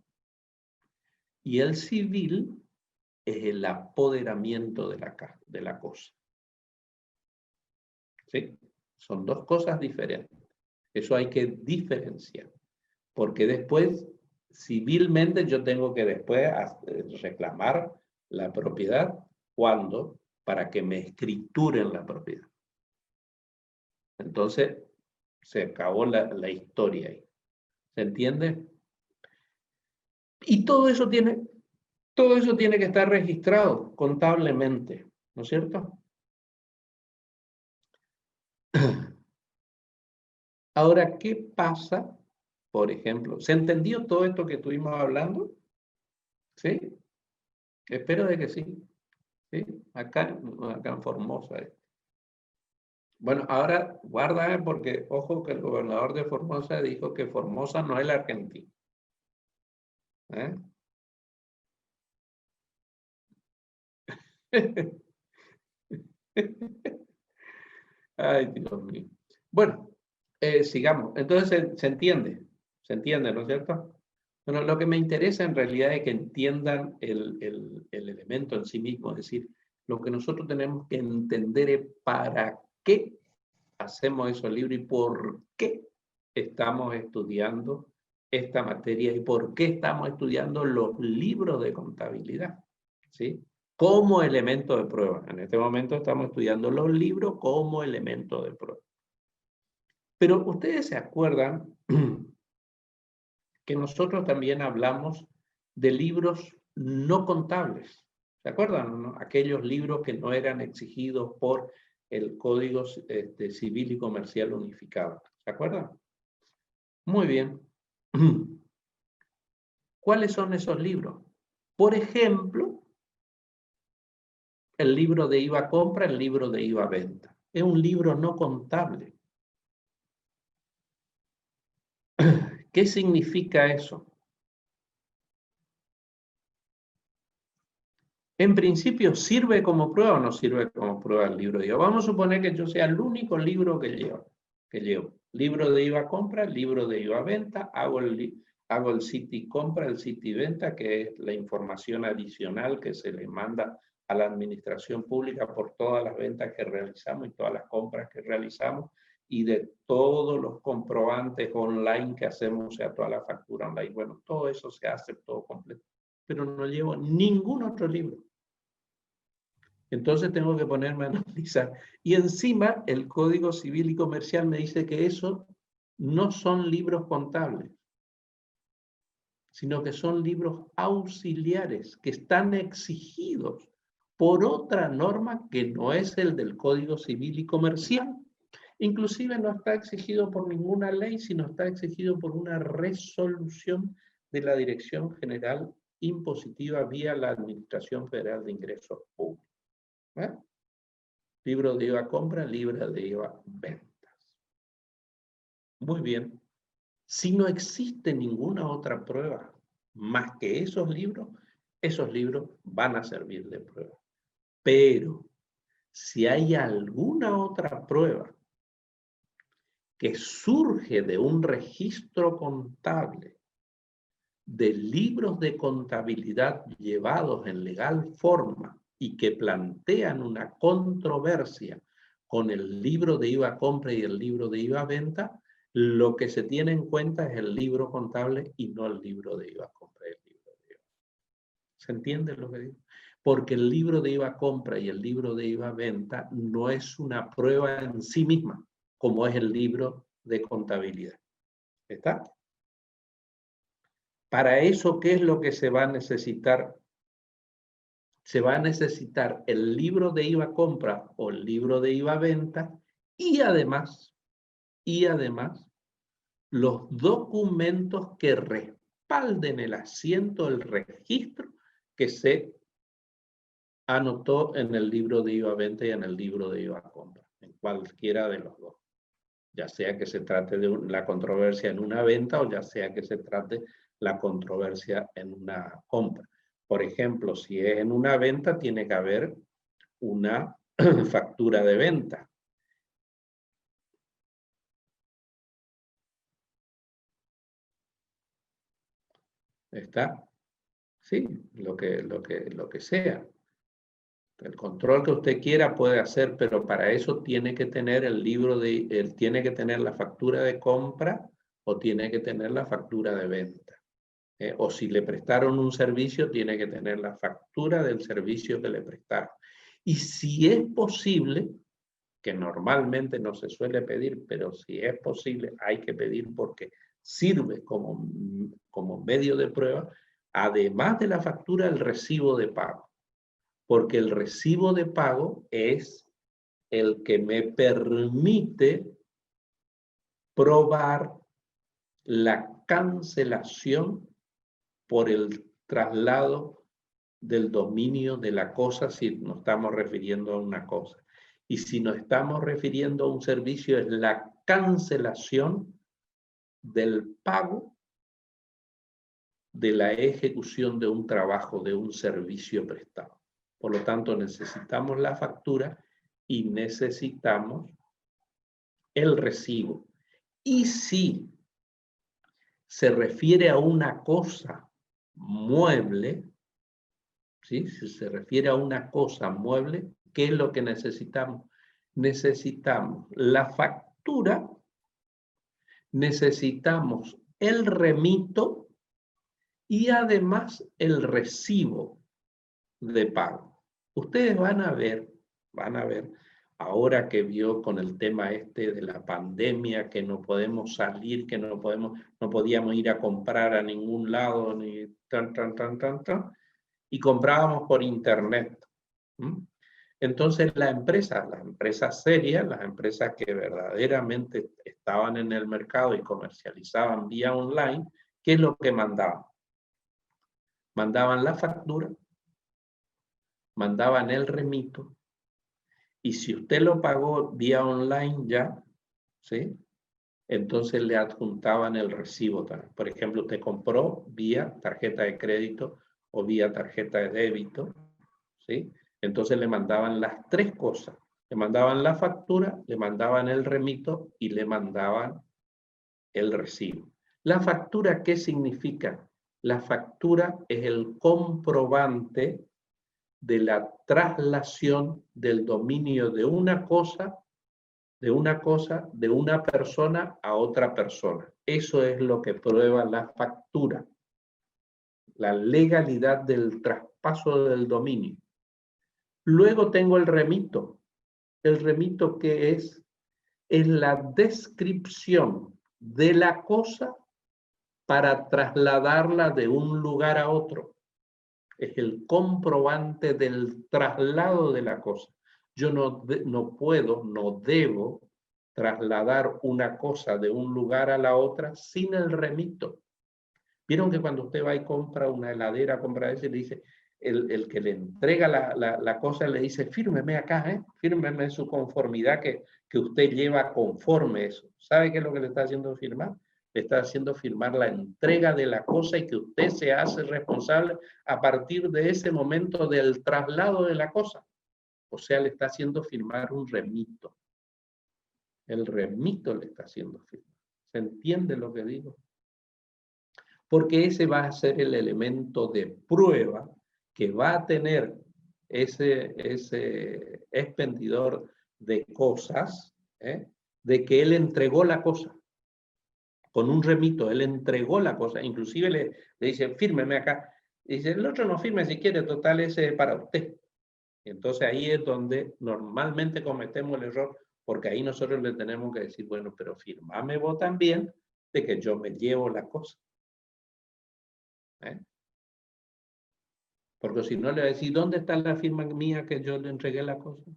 y el civil es el apoderamiento de la cosa. ¿Sí? Son dos cosas diferentes. Eso hay que diferenciar, porque después, civilmente, yo tengo que después reclamar la propiedad. ¿Cuándo? Para que me escrituren la propiedad. Entonces, se acabó la historia ahí. ¿Se entiende? Y todo eso tiene que estar registrado contablemente, ¿no es cierto? Ahora, ¿qué pasa? Por ejemplo, ¿se entendió todo esto que estuvimos hablando? ¿Sí? Espero de que sí. ¿Sí? Acá en Formosa. Bueno, ahora guarda, porque ojo que el gobernador de Formosa dijo que Formosa no es la Argentina. ¿Eh? Ay, Dios mío. Bueno, sigamos. Entonces, se entiende, ¿no es cierto? Bueno, lo que me interesa en realidad es que entiendan el elemento en sí mismo, es decir, lo que nosotros tenemos que entender es para qué hacemos esos libros y por qué estamos estudiando esta materia y por qué estamos estudiando los libros de contabilidad, ¿sí? Como elemento de prueba. En este momento estamos estudiando los libros como elemento de prueba. Pero ustedes se acuerdan que nosotros también hablamos de libros no contables. ¿Se acuerdan? ¿No? Aquellos libros que no eran exigidos por el Código Civil y Comercial Unificado. ¿Se acuerdan? Muy bien. ¿Cuáles son esos libros? Por ejemplo, el libro de IVA compra, el libro de IVA venta. Es un libro no contable. ¿Qué significa eso? En principio, ¿sirve como prueba o no sirve como prueba el libro de IVA? Vamos a suponer que yo sea el único libro que llevo. Libro de IVA compra, libro de IVA venta, hago el Citi compra, el Citi venta, que es la información adicional que se le manda a la administración pública por todas las ventas que realizamos y todas las compras que realizamos y de todos los comprobantes online que hacemos, o sea, toda la factura online. Bueno, todo eso se hace todo completo, pero no llevo ningún otro libro. Entonces tengo que ponerme a analizar. Y encima el Código Civil y Comercial me dice que eso no son libros contables, sino que son libros auxiliares que están exigidos por otra norma que no es el del Código Civil y Comercial. Inclusive no está exigido por ninguna ley, sino está exigido por una resolución de la Dirección General Impositiva vía la Administración Federal de Ingresos Públicos. ¿Eh? Libro de IVA compra, libro de IVA ventas. Muy bien. Si no existe ninguna otra prueba más que esos libros van a servir de prueba. Pero si hay alguna otra prueba que surge de un registro contable de libros de contabilidad llevados en legal forma y que plantean una controversia con el libro de IVA compra y el libro de IVA venta, lo que se tiene en cuenta es el libro contable y no el libro de IVA compra y el libro de IVA. ¿Se entiende lo que digo? Porque el libro de IVA compra y el libro de IVA venta no es una prueba en sí misma, como es el libro de contabilidad. ¿Está? Para eso, ¿qué es lo que se va a necesitar? Se va a necesitar el libro de IVA compra o el libro de IVA venta y además, los documentos que respalden el asiento del registro que se anotó en el libro de IVA venta y en el libro de IVA compra, en cualquiera de los dos. ya sea que se trate de la controversia en una venta o ya sea que se trate la controversia en una compra. Por ejemplo, si es en una venta, tiene que haber una factura de venta. ¿Está? Sí, lo que sea. El control que usted quiera puede hacer, pero para eso tiene que tener el libro tiene que tener la factura de compra o tiene que tener la factura de venta. O si le prestaron un servicio, tiene que tener la factura del servicio que le prestaron. Y si es posible, que normalmente no se suele pedir, pero si es posible, hay que pedir porque sirve como medio de prueba, además de la factura, el recibo de pago. Porque el recibo de pago es el que me permite probar la cancelación por el traslado del dominio de la cosa si nos estamos refiriendo a una cosa. Y si nos estamos refiriendo a un servicio, es la cancelación del pago de la ejecución de un trabajo, de un servicio prestado. Por lo tanto, necesitamos la factura y necesitamos el recibo. Y si se refiere a una cosa mueble, ¿sí? Si se refiere a una cosa mueble, ¿qué es lo que necesitamos? Necesitamos la factura, necesitamos el remito y además el recibo de pago. Ustedes van a ver, ahora que vio con el tema este de la pandemia, que no podemos salir, que no podíamos ir a comprar a ningún lado, ni y comprábamos por internet. Entonces las empresas serias, las empresas que verdaderamente estaban en el mercado y comercializaban vía online, ¿qué es lo que mandaban? Mandaban la factura, mandaban el remito, y si usted lo pagó vía online ya, ¿sí? Entonces le adjuntaban el recibo también. Por ejemplo, usted compró vía tarjeta de crédito o vía tarjeta de débito, ¿sí? Entonces le mandaban las tres cosas. Le mandaban la factura, le mandaban el remito y le mandaban el recibo. ¿La factura qué significa? La factura es el comprobante de la traslación del dominio de una cosa, de una persona a otra persona. Eso es lo que prueba la factura. La legalidad del traspaso del dominio. Luego tengo el remito. ¿El remito qué es? Es la descripción de la cosa para trasladarla de un lugar a otro. Es el comprobante del traslado de la cosa. Yo no puedo, no debo trasladar una cosa de un lugar a la otra sin el remito. Vieron que cuando usted va y compra una heladera, compra ese, le dice, el que le entrega la cosa le dice, fírmeme acá, fírmeme su conformidad que usted lleva conforme eso. ¿Sabe qué es lo que le está haciendo firmar? Le está haciendo firmar la entrega de la cosa y que usted se hace responsable a partir de ese momento del traslado de la cosa. O sea, le está haciendo firmar un remito. El remito le está haciendo firmar. ¿Se entiende lo que digo? Porque ese va a ser el elemento de prueba que va a tener ese expendidor de cosas, de que él entregó la cosa. Con un remito, él entregó la cosa, inclusive le dice, fírmeme acá. Y dice, el otro no firme si quiere, total, ese es para usted. Y entonces ahí es donde normalmente cometemos el error, porque ahí nosotros le tenemos que decir, bueno, pero firmame vos también de que yo me llevo la cosa. Porque si no le va a decir, ¿dónde está la firma mía que yo le entregué la cosa?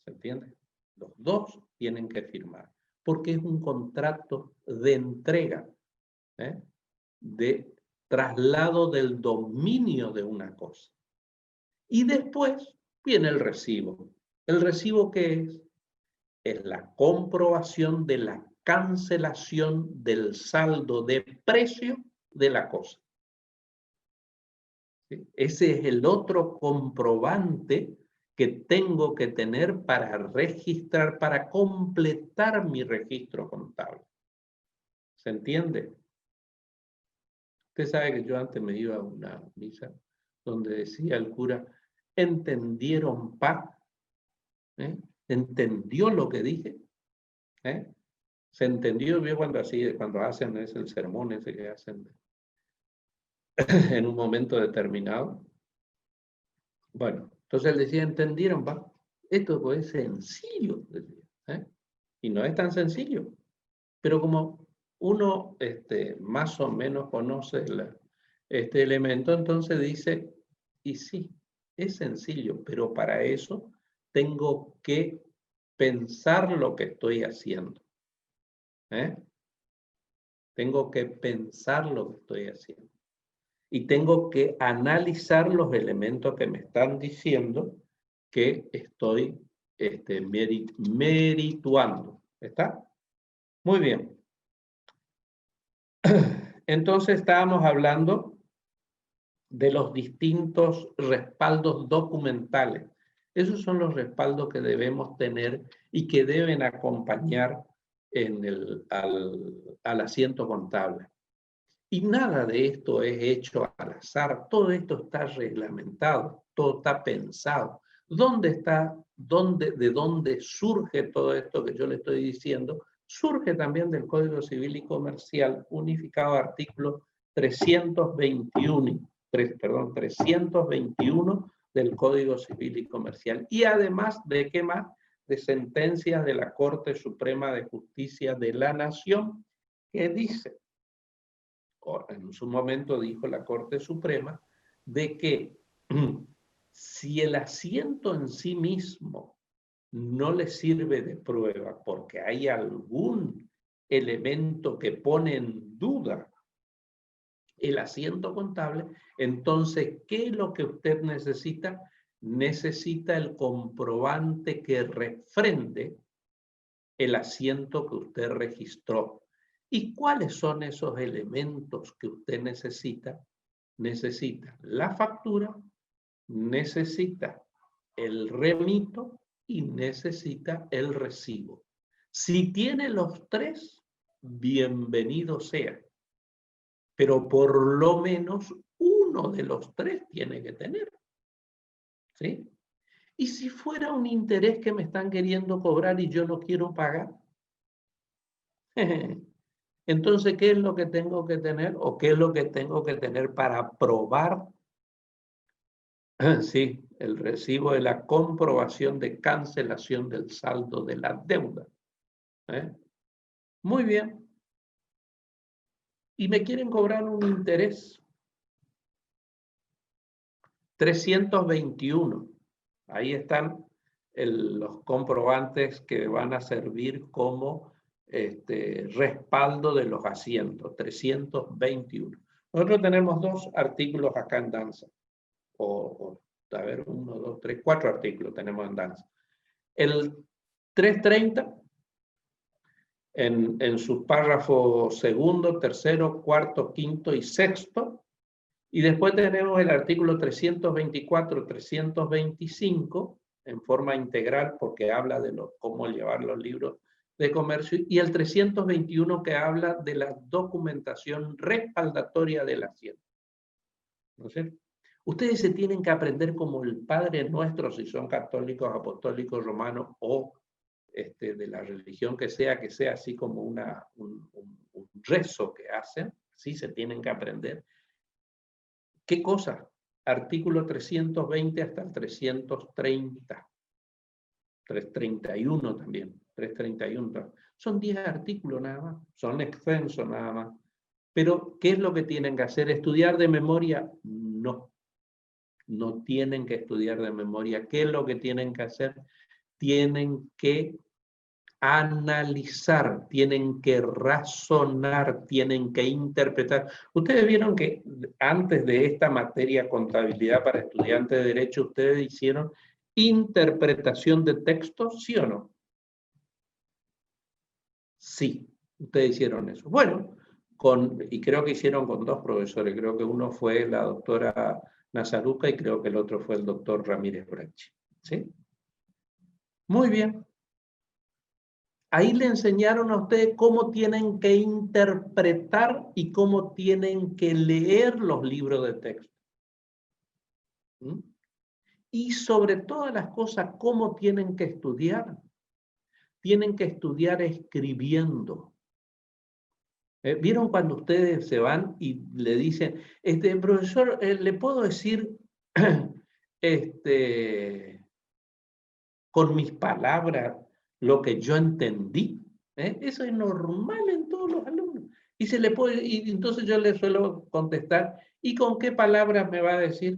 ¿Se entiende? Los dos tienen que firmar, porque es un contrato de entrega, de traslado del dominio de una cosa. Y después viene el recibo. ¿El recibo qué es? es la comprobación de la cancelación del saldo de precio de la cosa. ¿Sí? Ese es el otro comprobante que tengo que tener para registrar, para completar mi registro contable. ¿Se entiende? Usted sabe que yo antes me iba a una misa donde decía el cura, ¿entendieron paz? ¿Entendió lo que dije? ¿Se entendió? ¿Vio cuando hacen el sermón ese que hacen en un momento determinado? Bueno, entonces él decía, ¿entendieron paz? Esto pues, es sencillo, decía, y no es tan sencillo. Pero como uno más o menos conoce este elemento, entonces dice, y sí, es sencillo, pero para eso tengo que pensar lo que estoy haciendo. Tengo que pensar lo que estoy haciendo. Y tengo que analizar los elementos que me están diciendo que estoy merituando. ¿Está? Muy bien. Entonces estábamos hablando de los distintos respaldos documentales. Esos son los respaldos que debemos tener y que deben acompañar al asiento contable. Y nada de esto es hecho al azar, todo esto está reglamentado, todo está pensado. ¿De dónde surge todo esto que yo le estoy diciendo? Surge también del Código Civil y Comercial, unificado artículo 321 del Código Civil y Comercial. Y además de qué más, de sentencias de la Corte Suprema de Justicia de la Nación, que dice, en su momento dijo la Corte Suprema, de que si el asiento en sí mismo no le sirve de prueba porque hay algún elemento que pone en duda el asiento contable, entonces, ¿qué es lo que usted necesita? Necesita el comprobante que refrende el asiento que usted registró. ¿Y cuáles son esos elementos que usted necesita? Necesita la factura, necesita el remito y necesita el recibo. Si tiene los tres, bienvenido sea. Pero por lo menos uno de los tres tiene que tener. ¿Sí? Y si fuera un interés que me están queriendo cobrar y yo no quiero pagar, entonces, ¿qué es lo que tengo que tener o qué es lo que tengo que tener para probar? Sí, el recibo de la comprobación de cancelación del saldo de la deuda. Muy bien. Y me quieren cobrar un interés. 321. Ahí están los comprobantes que van a servir como respaldo de los asientos. 321. Nosotros tenemos 2 artículos acá en danza. A ver, 1, 2, 3, 4 artículos tenemos en danza. El 330, en sus párrafos segundo, tercero, cuarto, quinto y sexto. Y después tenemos el artículo 324, 325, en forma integral, porque habla de cómo llevar los libros de comercio, y el 321 que habla de la documentación respaldatoria del asiento. ¿No es cierto? Ustedes se tienen que aprender como el Padre Nuestro, si son católicos, apostólicos, romanos o de la religión que sea así como un rezo que hacen, sí se tienen que aprender. ¿Qué cosa? Artículo 320 hasta el 330. 331 también. 331. Son 10 artículos nada más. Son extensos nada más. Pero, ¿qué es lo que tienen que hacer? ¿Estudiar de memoria? No. No tienen que estudiar de memoria. ¿Qué es lo que tienen que hacer? Tienen que analizar, tienen que razonar, tienen que interpretar. Ustedes vieron que antes de esta materia contabilidad para estudiantes de derecho, ustedes hicieron interpretación de textos, ¿sí o no? Sí, ustedes hicieron eso. Bueno, y creo que hicieron con 2 profesores. Creo que uno fue la doctora Nazaruca y creo que el otro fue el doctor Ramírez Brachi. ¿Sí? Muy bien. Ahí le enseñaron a ustedes cómo tienen que interpretar y cómo tienen que leer los libros de texto. ¿Mm? Y sobre todas las cosas, cómo tienen que estudiar. Tienen que estudiar escribiendo. ¿Vieron cuando ustedes se van y le dicen, profesor, ¿le puedo decir con mis palabras lo que yo entendí? Eso es normal en todos los alumnos. Y entonces yo le suelo contestar, ¿y con qué palabras me va a decir?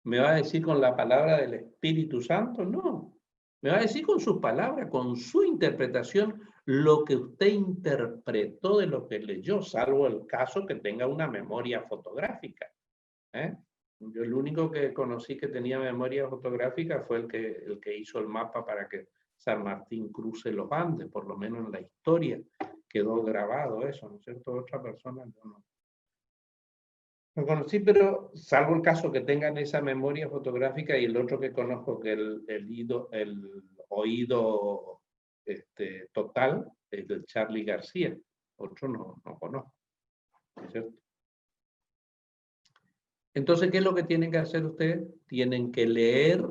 ¿Me va a decir con la palabra del Espíritu Santo? No. Me va a decir con sus palabras, con su interpretación, lo que usted interpretó de lo que leyó, salvo el caso que tenga una memoria fotográfica. Yo el único que conocí que tenía memoria fotográfica fue el que hizo el mapa para que San Martín cruce los Andes, por lo menos en la historia quedó grabado eso, ¿no es cierto? Otra persona yo no. Lo conocí, pero salvo el caso que tengan esa memoria fotográfica y el otro que conozco que el oído total es del Charly García. Otro no conozco, ¿no es cierto? Entonces, ¿qué es lo que tienen que hacer ustedes? Tienen que leer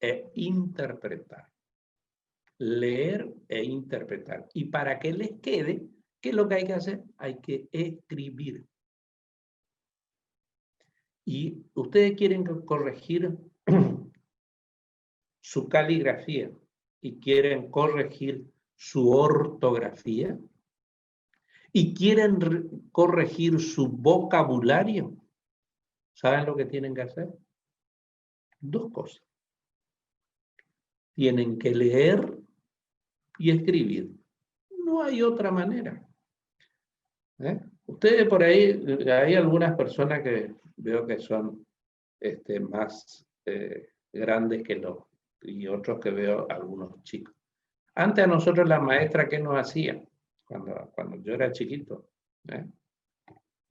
e interpretar. Leer e interpretar. Y para que les quede, ¿qué es lo que hay que hacer? Hay que escribir. Y ustedes quieren corregir su caligrafía y quieren corregir su ortografía y quieren corregir su vocabulario. ¿Saben lo que tienen que hacer? 2 cosas. Tienen que leer y escribir. No hay otra manera. Ustedes por ahí, hay algunas personas que veo que son más grandes que y otros que veo algunos chicos. Antes a nosotros la maestra, ¿qué nos hacía? Cuando yo era chiquito.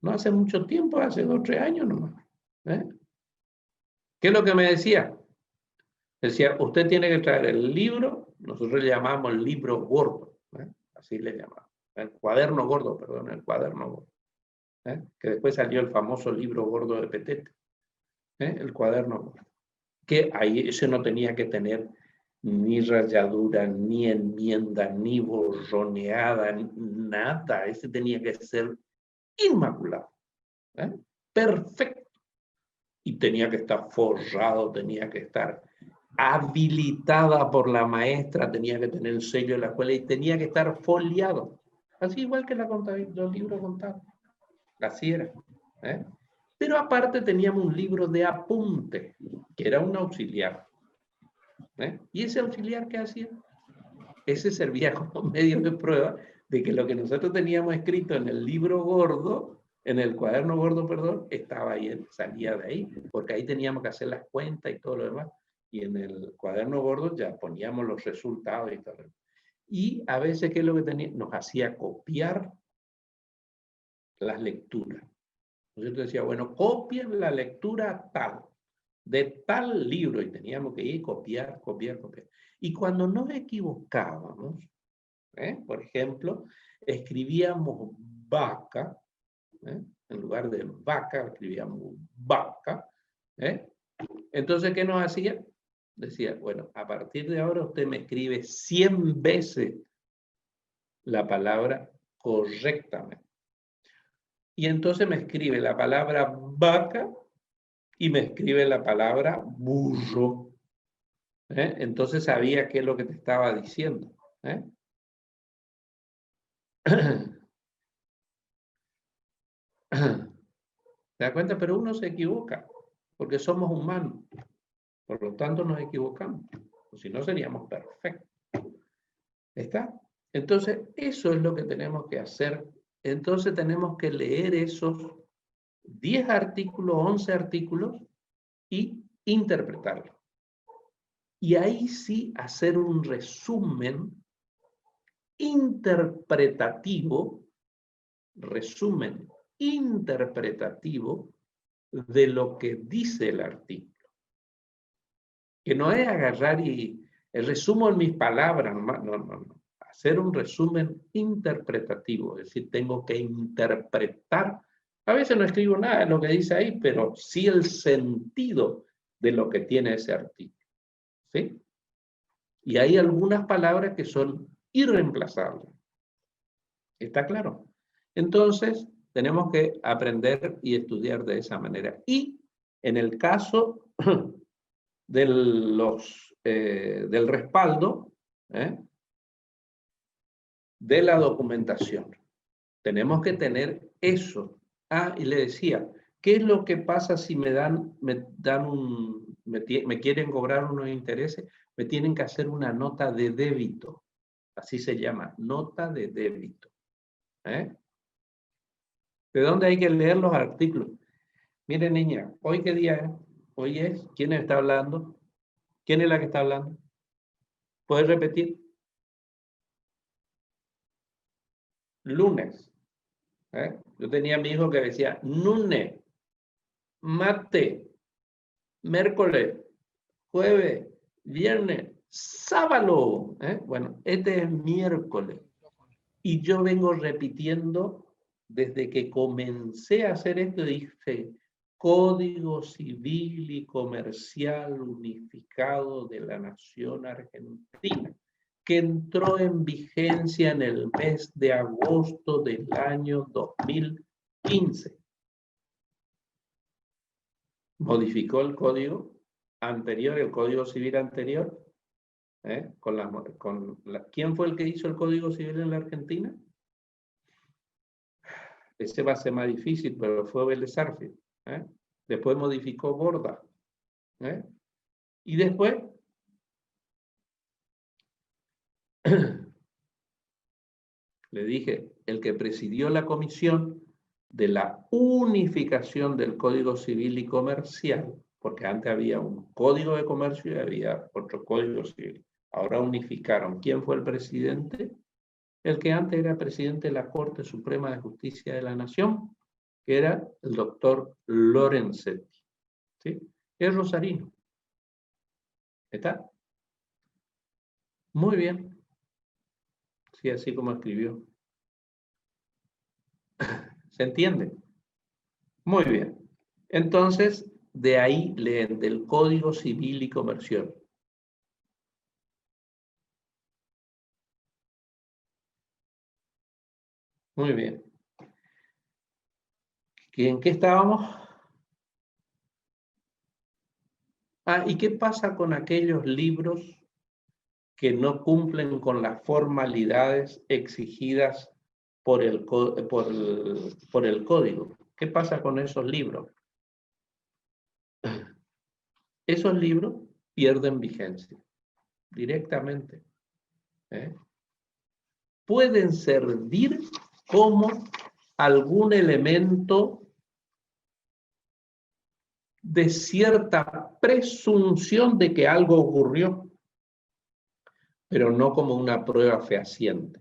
No hace mucho tiempo, hace 2 o 3 años nomás. ¿Qué es lo que me decía? Decía, usted tiene que traer el libro, nosotros le llamamos el libro gordo, así le llamamos. El cuaderno gordo, perdón, el cuaderno gordo. Que después salió el famoso libro gordo de Petete. El cuaderno gordo. Que ahí ese no tenía que tener ni rayadura, ni enmienda, ni borroneada, nada. Ese tenía que ser inmaculado. Perfecto. Y tenía que estar forrado, tenía que estar habilitada por la maestra, tenía que tener el sello de la escuela y tenía que estar foliado. Así igual que los libros contables. Así era. Pero aparte teníamos un libro de apunte, que era un auxiliar. ¿Y ese auxiliar qué hacía? Ese servía como medio de prueba de que lo que nosotros teníamos escrito en el libro gordo, en el cuaderno gordo, perdón, estaba ahí, salía de ahí, porque ahí teníamos que hacer las cuentas y todo lo demás. Y en el cuaderno gordo ya poníamos los resultados y todo. Y a veces, ¿qué es lo que tenía? Nos hacía copiar las lecturas. Entonces decía, bueno, copien la lectura tal, de tal libro, y teníamos que ir copiar. Y cuando nos equivocábamos, por ejemplo, escribíamos vaca, en lugar de vaca, escribíamos vaca. Entonces, ¿qué nos hacía? Decía, bueno, a partir de ahora usted me escribe 100 veces la palabra correctamente. Y entonces me escribe la palabra vaca y me escribe la palabra burro. Entonces sabía qué es lo que te estaba diciendo. ¿Te das cuenta? Pero uno se equivoca, porque somos humanos. Por lo tanto, nos equivocamos. O si no, seríamos perfectos. ¿Está? Entonces, eso es lo que tenemos que hacer. Entonces, tenemos que leer esos 10 artículos, 11 artículos y interpretarlos. Y ahí sí hacer un resumen interpretativo, resumen interpretativo de lo que dice el artículo. Que no es agarrar y resumo en mis palabras, no. Hacer un resumen interpretativo, es decir, tengo que interpretar. A veces no escribo nada de lo que dice ahí, pero sí el sentido de lo que tiene ese artículo. ¿Sí? Y hay algunas palabras que son irreemplazables. ¿Está claro? Entonces, tenemos que aprender y estudiar de esa manera. Y en el caso del respaldo, de la documentación, tenemos que tener eso. Ah, y le decía, ¿qué es lo que pasa si me quieren cobrar unos intereses? Me tienen que hacer una nota de débito. Así se llama, nota de débito. ¿De dónde hay que leer los artículos? Mire, niña, ¿hoy qué día es? Hoy es, ¿quién está hablando? ¿Quién es la que está hablando? ¿Puedes repetir? Lunes. Yo tenía a mi hijo que decía, lunes, martes, miércoles, jueves, viernes, sábado. Bueno, este es miércoles. Y yo vengo repitiendo desde que comencé a hacer esto, dije, Código Civil y Comercial Unificado de la Nación Argentina, que entró en vigencia en el mes de agosto del año 2015. Modificó el código anterior, el Código Civil anterior. ¿Quién fue el que hizo el Código Civil en la Argentina? Ese va a ser más difícil, pero fue Vélez Sarsfield. Después modificó Borda. Y después le dije, el que presidió la comisión de la unificación del Código Civil y Comercial, porque antes había un Código de Comercio y había otro Código Civil. Ahora unificaron. ¿Quién fue el presidente? El que antes era presidente de la Corte Suprema de Justicia de la Nación, que era el doctor Lorenzetti. ¿Sí? Es rosarino. ¿Está? Muy bien. Sí, así como escribió. ¿Se entiende? Muy bien. Entonces, de ahí leen del Código Civil y Comercial. Muy bien. ¿En qué estábamos? ¿Y qué pasa con aquellos libros que no cumplen con las formalidades exigidas por el código? ¿Qué pasa con esos libros? Esos libros pierden vigencia directamente. Pueden servir como algún elemento de cierta presunción de que algo ocurrió, pero no como una prueba fehaciente.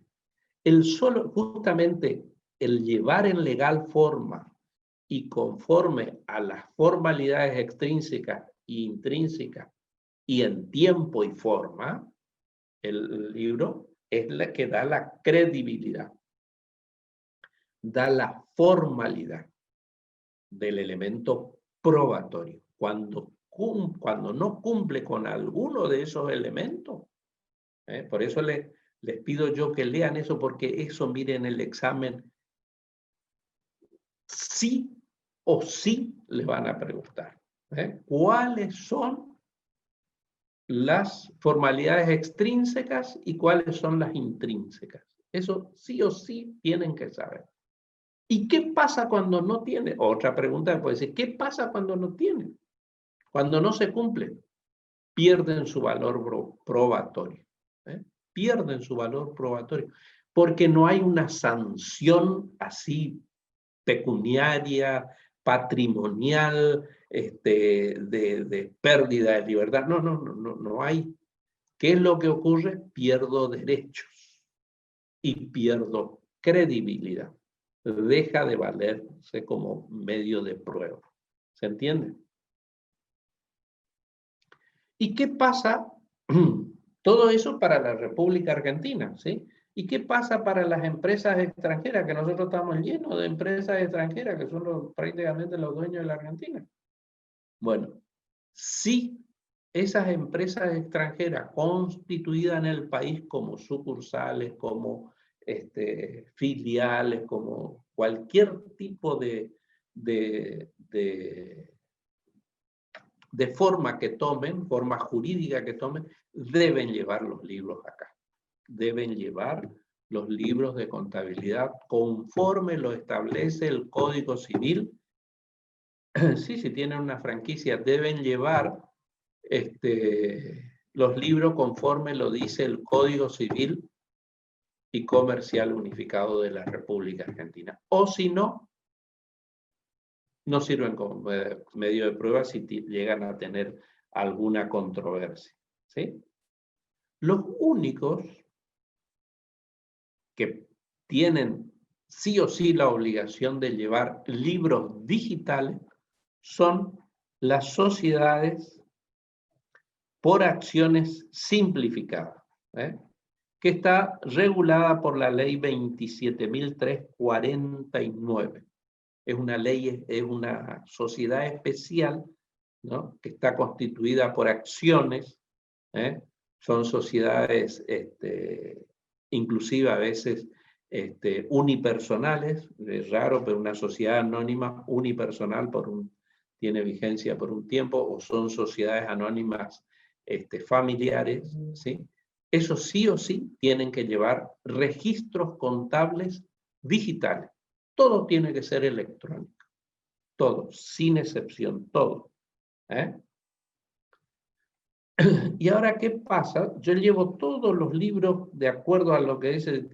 Justamente el llevar en legal forma y conforme a las formalidades extrínsecas e intrínsecas y en tiempo y forma, el libro es la que da la credibilidad, da la formalidad del elemento probatorio. Cuando no cumple con alguno de esos elementos, por eso les pido yo que lean eso, porque eso, miren, el examen sí o sí les van a preguntar. ¿Cuáles son las formalidades extrínsecas y cuáles son las intrínsecas? Eso sí o sí tienen que saber. ¿Y qué pasa cuando no tiene? Otra pregunta puede decir, ¿qué pasa cuando no tiene? Cuando no se cumple, pierden su valor probatorio. Pierden su valor probatorio, porque no hay una sanción así pecuniaria, patrimonial, de pérdida de libertad. No hay. ¿Qué es lo que ocurre? Pierdo derechos. y pierdo credibilidad. Deja de valerse como medio de prueba. ¿Se entiende? ¿Y qué pasa? Todo eso para la República Argentina, ¿sí? ¿Y qué pasa para las empresas extranjeras? Que nosotros estamos llenos de empresas extranjeras que son prácticamente los dueños de la Argentina. Bueno, si esas empresas extranjeras constituidas en el país como sucursales, como filiales, como cualquier tipo de forma que tomen, forma jurídica que tomen, deben llevar los libros acá. Deben llevar los libros de contabilidad conforme lo establece el Código Civil. Sí, si tienen una franquicia, deben llevar los libros conforme lo dice el Código Civil y Comercial Unificado de la República Argentina. O si no, no sirven como medio de prueba si llegan a tener alguna controversia, ¿sí? Los únicos que tienen sí o sí la obligación de llevar libros digitales son las sociedades por acciones simplificadas, que está regulada por la ley 27.349. Es una ley, es una sociedad especial, ¿no?, que está constituida por acciones, son sociedades inclusive a veces unipersonales, es raro, pero una sociedad anónima unipersonal tiene vigencia por un tiempo, o son sociedades anónimas familiares, ¿sí? Eso sí o sí tienen que llevar registros contables digitales. Todo tiene que ser electrónico. Todo, sin excepción, todo. Y ahora, ¿qué pasa? Yo llevo todos los libros de acuerdo a lo que dice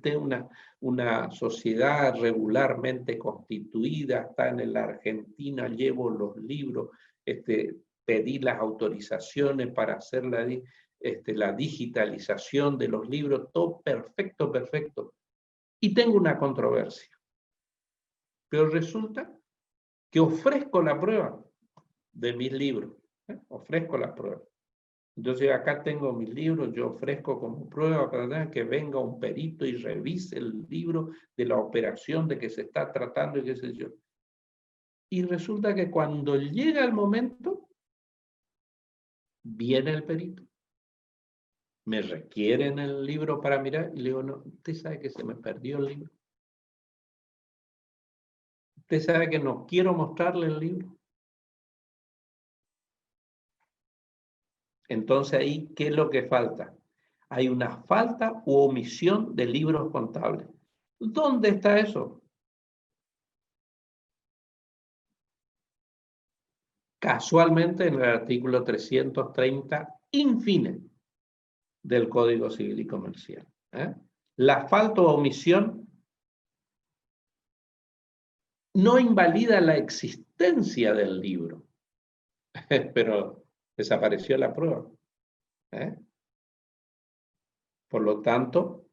una sociedad regularmente constituida, está en la Argentina, llevo los libros, pedí las autorizaciones para hacer la digitalización de los libros, todo perfecto, perfecto. Y tengo una controversia. Pero resulta que ofrezco la prueba de mis libros. Ofrezco la prueba. Entonces acá tengo mis libros, yo ofrezco como prueba para que venga un perito y revise el libro de la operación de que se está tratando y qué sé yo. Y resulta que cuando llega el momento, viene el perito. Me requieren el libro para mirar y le digo, no, usted sabe que se me perdió el libro. Usted sabe que no quiero mostrarle el libro. Entonces ahí, ¿qué es lo que falta? Hay una falta u omisión de libros contables. ¿Dónde está eso? Casualmente en el artículo 330 infine del Código Civil y Comercial. La falta o omisión no invalida la existencia del libro, pero desapareció la prueba. Por lo tanto,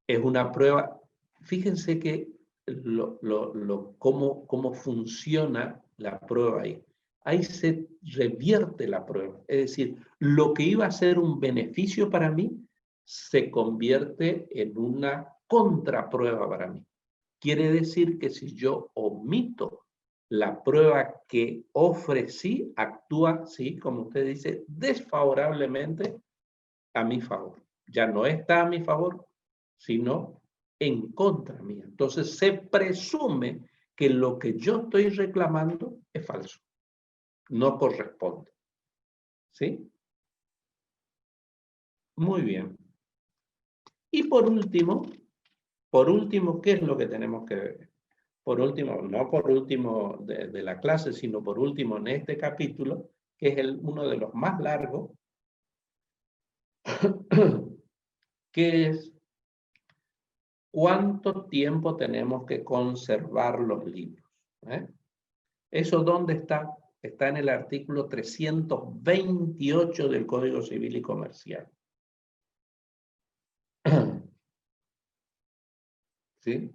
es una prueba. Fíjense que cómo funciona la prueba ahí. Ahí se revierte la prueba. Es decir, lo que iba a ser un beneficio para mí se convierte en una contraprueba para mí. Quiere decir que si yo omito la prueba que ofrecí, actúa, sí, como usted dice, desfavorablemente a mi favor. Ya no está a mi favor, sino en contra mía. Entonces se presume que lo que yo estoy reclamando es falso, no corresponde. ¿Sí? Muy bien. Y por último, ¿qué es lo que tenemos que ver? Por último, no por último de la clase, sino por último en este capítulo, que es uno de los más largos, que es ¿cuánto tiempo tenemos que conservar los libros? ¿Eso dónde está? Está en el artículo 328 del Código Civil y Comercial. ¿sí?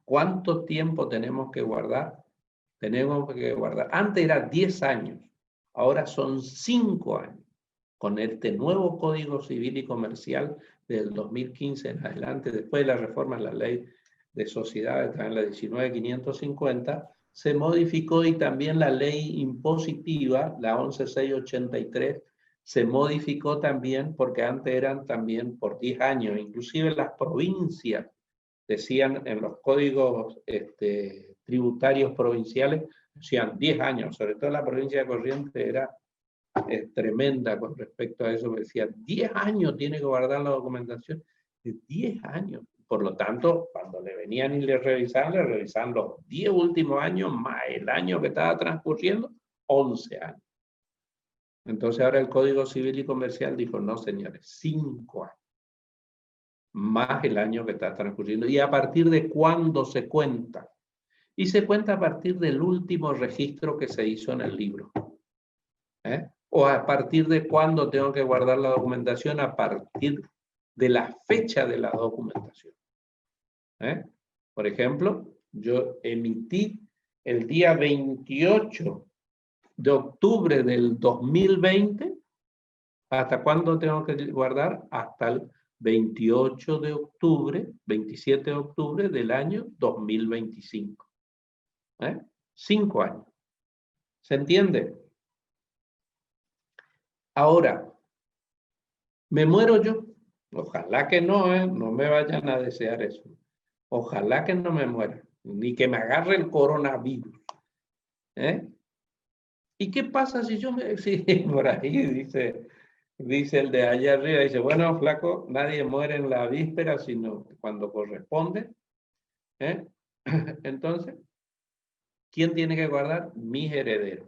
¿Cuánto tiempo tenemos que guardar? Tenemos que guardar. Antes era 10 años, ahora son 5 años. Con este nuevo Código Civil y Comercial del 2015 en adelante, después de la reforma de la Ley de Sociedades, también la 19.550, se modificó y también la ley impositiva, la 11.683, se modificó también porque antes eran también por 10 años, inclusive las provincias decían en los códigos tributarios provinciales, decían 10 años, sobre todo la provincia de Corrientes era tremenda con respecto a eso, me decía 10 años tiene que guardar la documentación, de 10 años. Por lo tanto, cuando le venían y le revisaban los 10 últimos años más el año que estaba transcurriendo, 11 años. Entonces ahora el Código Civil y Comercial dijo, no señores, 5 años, más el año que está transcurriendo. ¿Y a partir de cuándo se cuenta? Y se cuenta a partir del último registro que se hizo en el libro. O a partir de cuándo tengo que guardar la documentación, a partir de la fecha de la documentación. Por ejemplo, yo emití el día 28 de octubre del 2020, ¿hasta cuándo tengo que guardar? Hasta el 28 de octubre, 27 de octubre del año 2025. 5 años. ¿Se entiende? Ahora, ¿me muero yo? Ojalá que no, no me vayan a desear eso. Ojalá que no me muera, ni que me agarre el coronavirus. ¿Y qué pasa si yo me... Sí, por ahí dice el de allá arriba, dice, bueno, flaco, nadie muere en la víspera, sino cuando corresponde. Entonces, ¿quién tiene que guardar? Mis herederos.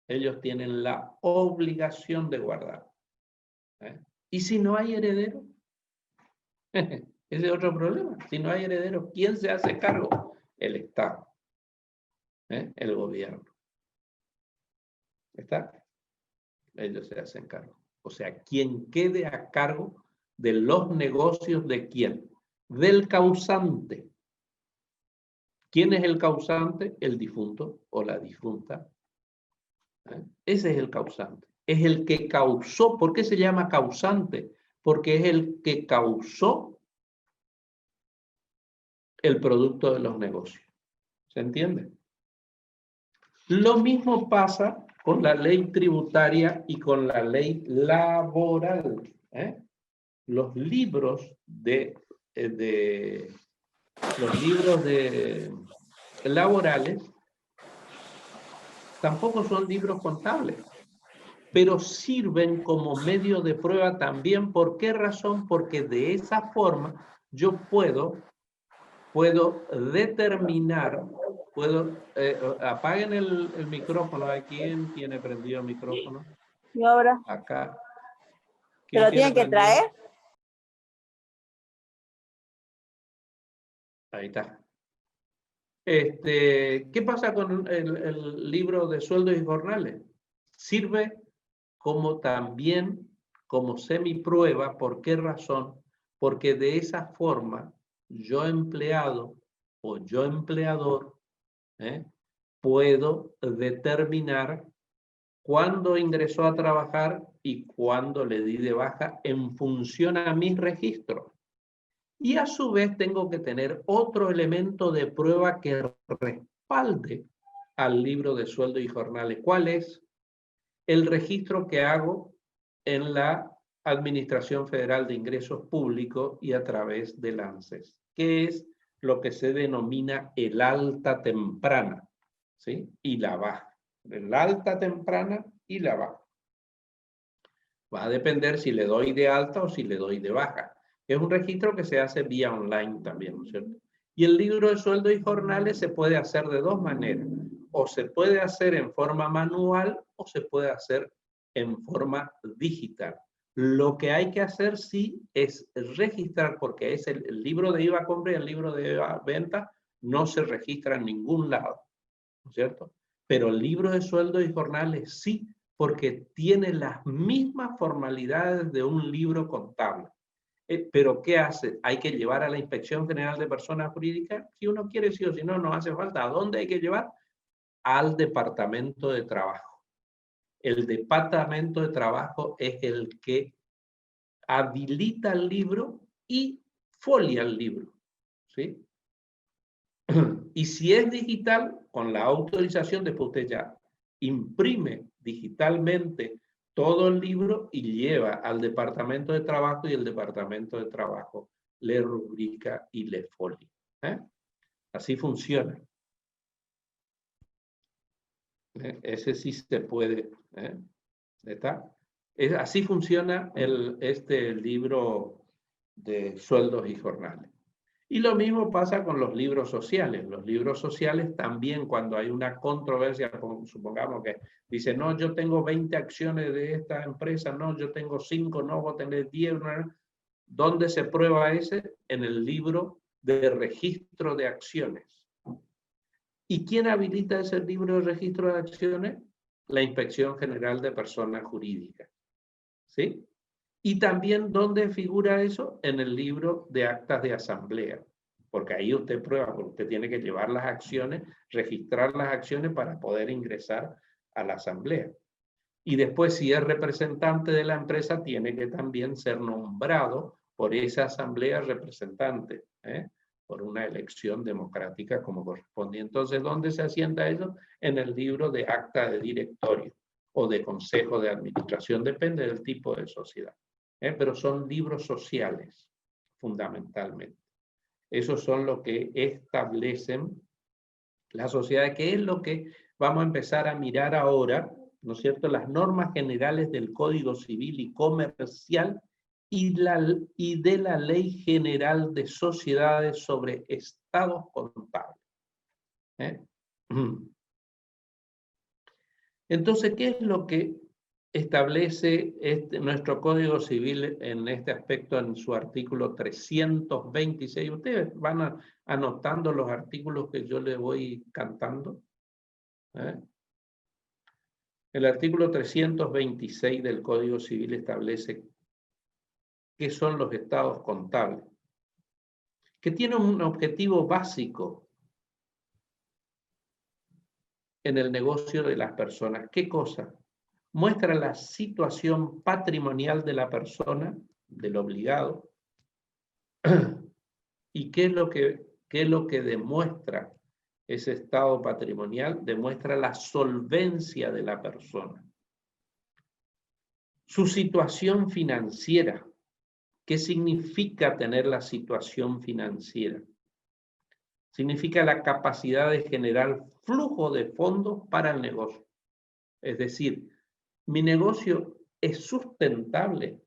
Ellos tienen la obligación de guardar. ¿Y si no hay heredero? Ese es otro problema. Si no hay heredero, ¿quién se hace cargo? El Estado. El gobierno. ¿Está? Ellos se hacen cargo. O sea, quien quede a cargo de los negocios de quién? Del causante. ¿Quién es el causante? El difunto o la difunta. Ese es el causante. Es el que causó. ¿Por qué se llama causante? Porque es el que causó el producto de los negocios. ¿Se entiende? Lo mismo pasa con la ley tributaria y con la ley laboral. Los libros laborales tampoco son libros contables, pero sirven como medio de prueba también. ¿Por qué razón? Porque de esa forma yo puedo determinar, apaguen el micrófono. ¿A quién tiene prendido el micrófono? ¿Y ahora? Acá. ¿Te lo tienen que traer? Ahí está. ¿Qué pasa con el libro de sueldos y jornales? Sirve como también como semiprueba. ¿Por qué razón? Porque de esa forma yo empleado o yo empleador puedo determinar cuándo ingresó a trabajar y cuándo le di de baja en función a mis registros. Y a su vez tengo que tener otro elemento de prueba que respalde al libro de sueldos y jornales. ¿Cuál es? El registro que hago en la Administración Federal de Ingresos Públicos y a través del ANSES, que es lo que se denomina el alta temprana, ¿sí? Y la baja. El alta temprana y la baja. Va a depender si le doy de alta o si le doy de baja. Es un registro que se hace vía online también, ¿no es cierto? Y el libro de sueldos y jornales se puede hacer de dos maneras. O se puede hacer en forma manual o se puede hacer en forma digital. Lo que hay que hacer sí es registrar, porque es el libro de IVA compra y el libro de IVA venta no se registra en ningún lado, ¿no es cierto? Pero el libro de sueldos y jornales sí, porque tiene las mismas formalidades de un libro contable. Pero ¿qué hace? Hay que llevar a la Inspección General de Personas Jurídicas. Si uno quiere, sí o si no, no hace falta. ¿A dónde hay que llevar? Al Departamento de Trabajo. El Departamento de Trabajo es el que habilita el libro y folia el libro, ¿sí? Y si es digital, con la autorización, después usted ya imprime digitalmente todo el libro y lleva al Departamento de Trabajo y el Departamento de Trabajo le rubrica y le folia. Así funciona. Ese sí se puede. ¿Está? Así funciona este libro de sueldos y jornales. Y lo mismo pasa con los libros sociales. Los libros sociales también, cuando hay una controversia, supongamos que dice, no, yo tengo 20 acciones de esta empresa, no, yo tengo 5, no, voy a tener 10. ¿Dónde se prueba ese? En el libro de registro de acciones. ¿Y quién habilita ese libro de registro de acciones? La Inspección General de Personas Jurídicas. ¿Sí? Y también, ¿dónde figura eso? En el libro de actas de asamblea. Porque ahí usted prueba, porque usted tiene que llevar las acciones, registrar las acciones para poder ingresar a la asamblea. Y después, si es representante de la empresa, tiene que también ser nombrado por esa asamblea representante, por una elección democrática como corresponde. Entonces, ¿dónde se asienta eso? En el libro de acta de directorio o de consejo de administración, depende del tipo de sociedad. Pero son libros sociales, fundamentalmente. Esos son los que establecen la sociedad, que es lo que vamos a empezar a mirar ahora, ¿no es cierto? Las normas generales del Código Civil y Comercial y de la Ley General de Sociedades sobre estados contables. Entonces, ¿qué es lo que establece nuestro Código Civil en este aspecto en su artículo 326? Ustedes van anotando los artículos que yo les voy cantando. El artículo 326 del Código Civil establece qué son los estados contables, que tienen un objetivo básico en el negocio de las personas. ¿Qué cosa? Muestra la situación patrimonial de la persona, del obligado, y qué es lo que demuestra ese estado patrimonial. Demuestra la solvencia de la persona, su situación financiera. ¿Qué significa tener la situación financiera? Significa la capacidad de generar flujo de fondos para el negocio. Es decir, mi negocio es sustentable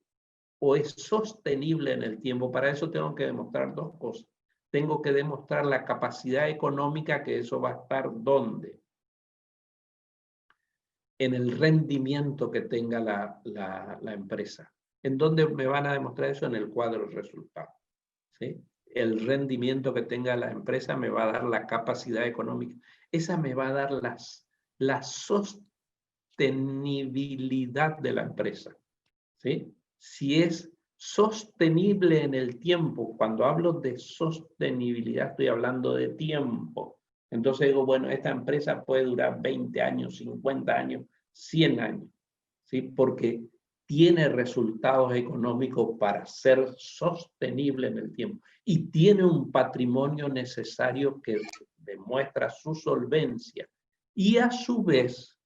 o es sostenible en el tiempo. Para eso tengo que demostrar dos cosas. Tengo que demostrar la capacidad económica, que eso va a estar ¿dónde? En el rendimiento que tenga la empresa. ¿En dónde me van a demostrar eso? En el cuadro de resultados. ¿Sí? El rendimiento que tenga la empresa me va a dar la capacidad económica. Esa me va a dar la sostenibilidad de la empresa. ¿Sí? Si es sostenible en el tiempo, cuando hablo de sostenibilidad estoy hablando de tiempo. Entonces digo, bueno, esta empresa puede durar 20 años, 50 años, 100 años, ¿sí? Porque tiene resultados económicos para ser sostenible en el tiempo y tiene un patrimonio necesario que demuestra su solvencia y a su vez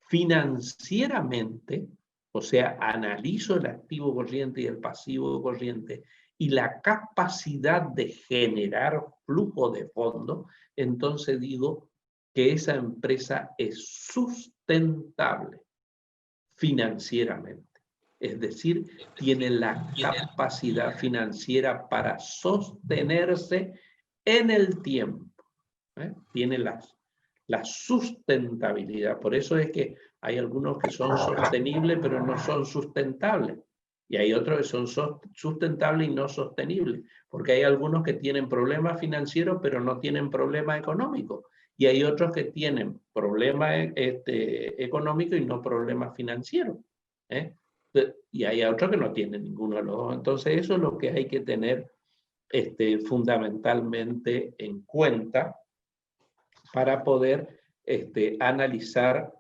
financieramente, o sea, analizo el activo corriente y el pasivo corriente y la capacidad de generar flujo de fondos, entonces digo que esa empresa es sustentable financieramente. Es decir, tiene la capacidad financiera para sostenerse en el tiempo. Tiene la sustentabilidad. Por eso es que hay algunos que son sostenibles pero no son sustentables. Y hay otros que son sustentables y no sostenibles. Porque hay algunos que tienen problemas financieros pero no tienen problemas económicos. Y hay otros que tienen problemas económicos y no problemas financieros. Y hay otros que no tienen ninguno de los dos. Entonces eso es lo que hay que tener fundamentalmente en cuenta para poder analizar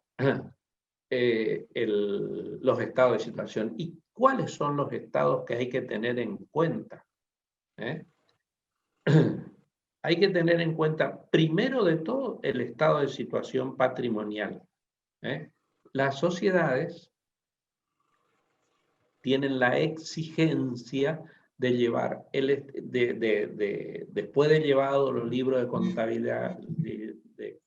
los estados de situación. ¿Y cuáles son los estados que hay que tener en cuenta? Hay que tener en cuenta, primero de todo, el estado de situación patrimonial. Las sociedades tienen la exigencia de llevar, después de llevado los libros de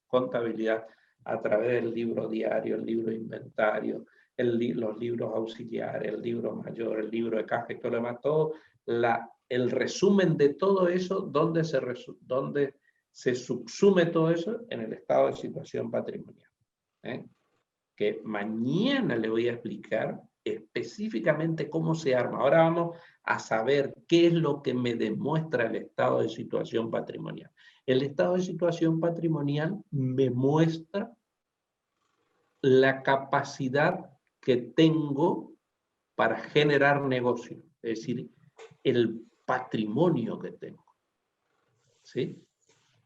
contabilidad a través del libro diario, el libro de inventario, los libros auxiliares, el libro mayor, el libro de caja y todo lo demás, todo el resumen de todo eso, donde se subsume todo eso en el estado de situación patrimonial. Que mañana le voy a explicar específicamente cómo se arma. Ahora vamos a saber qué es lo que me demuestra el estado de situación patrimonial. El estado de situación patrimonial me muestra la capacidad que tengo para generar negocio, es decir, el patrimonio que tengo. ¿Sí?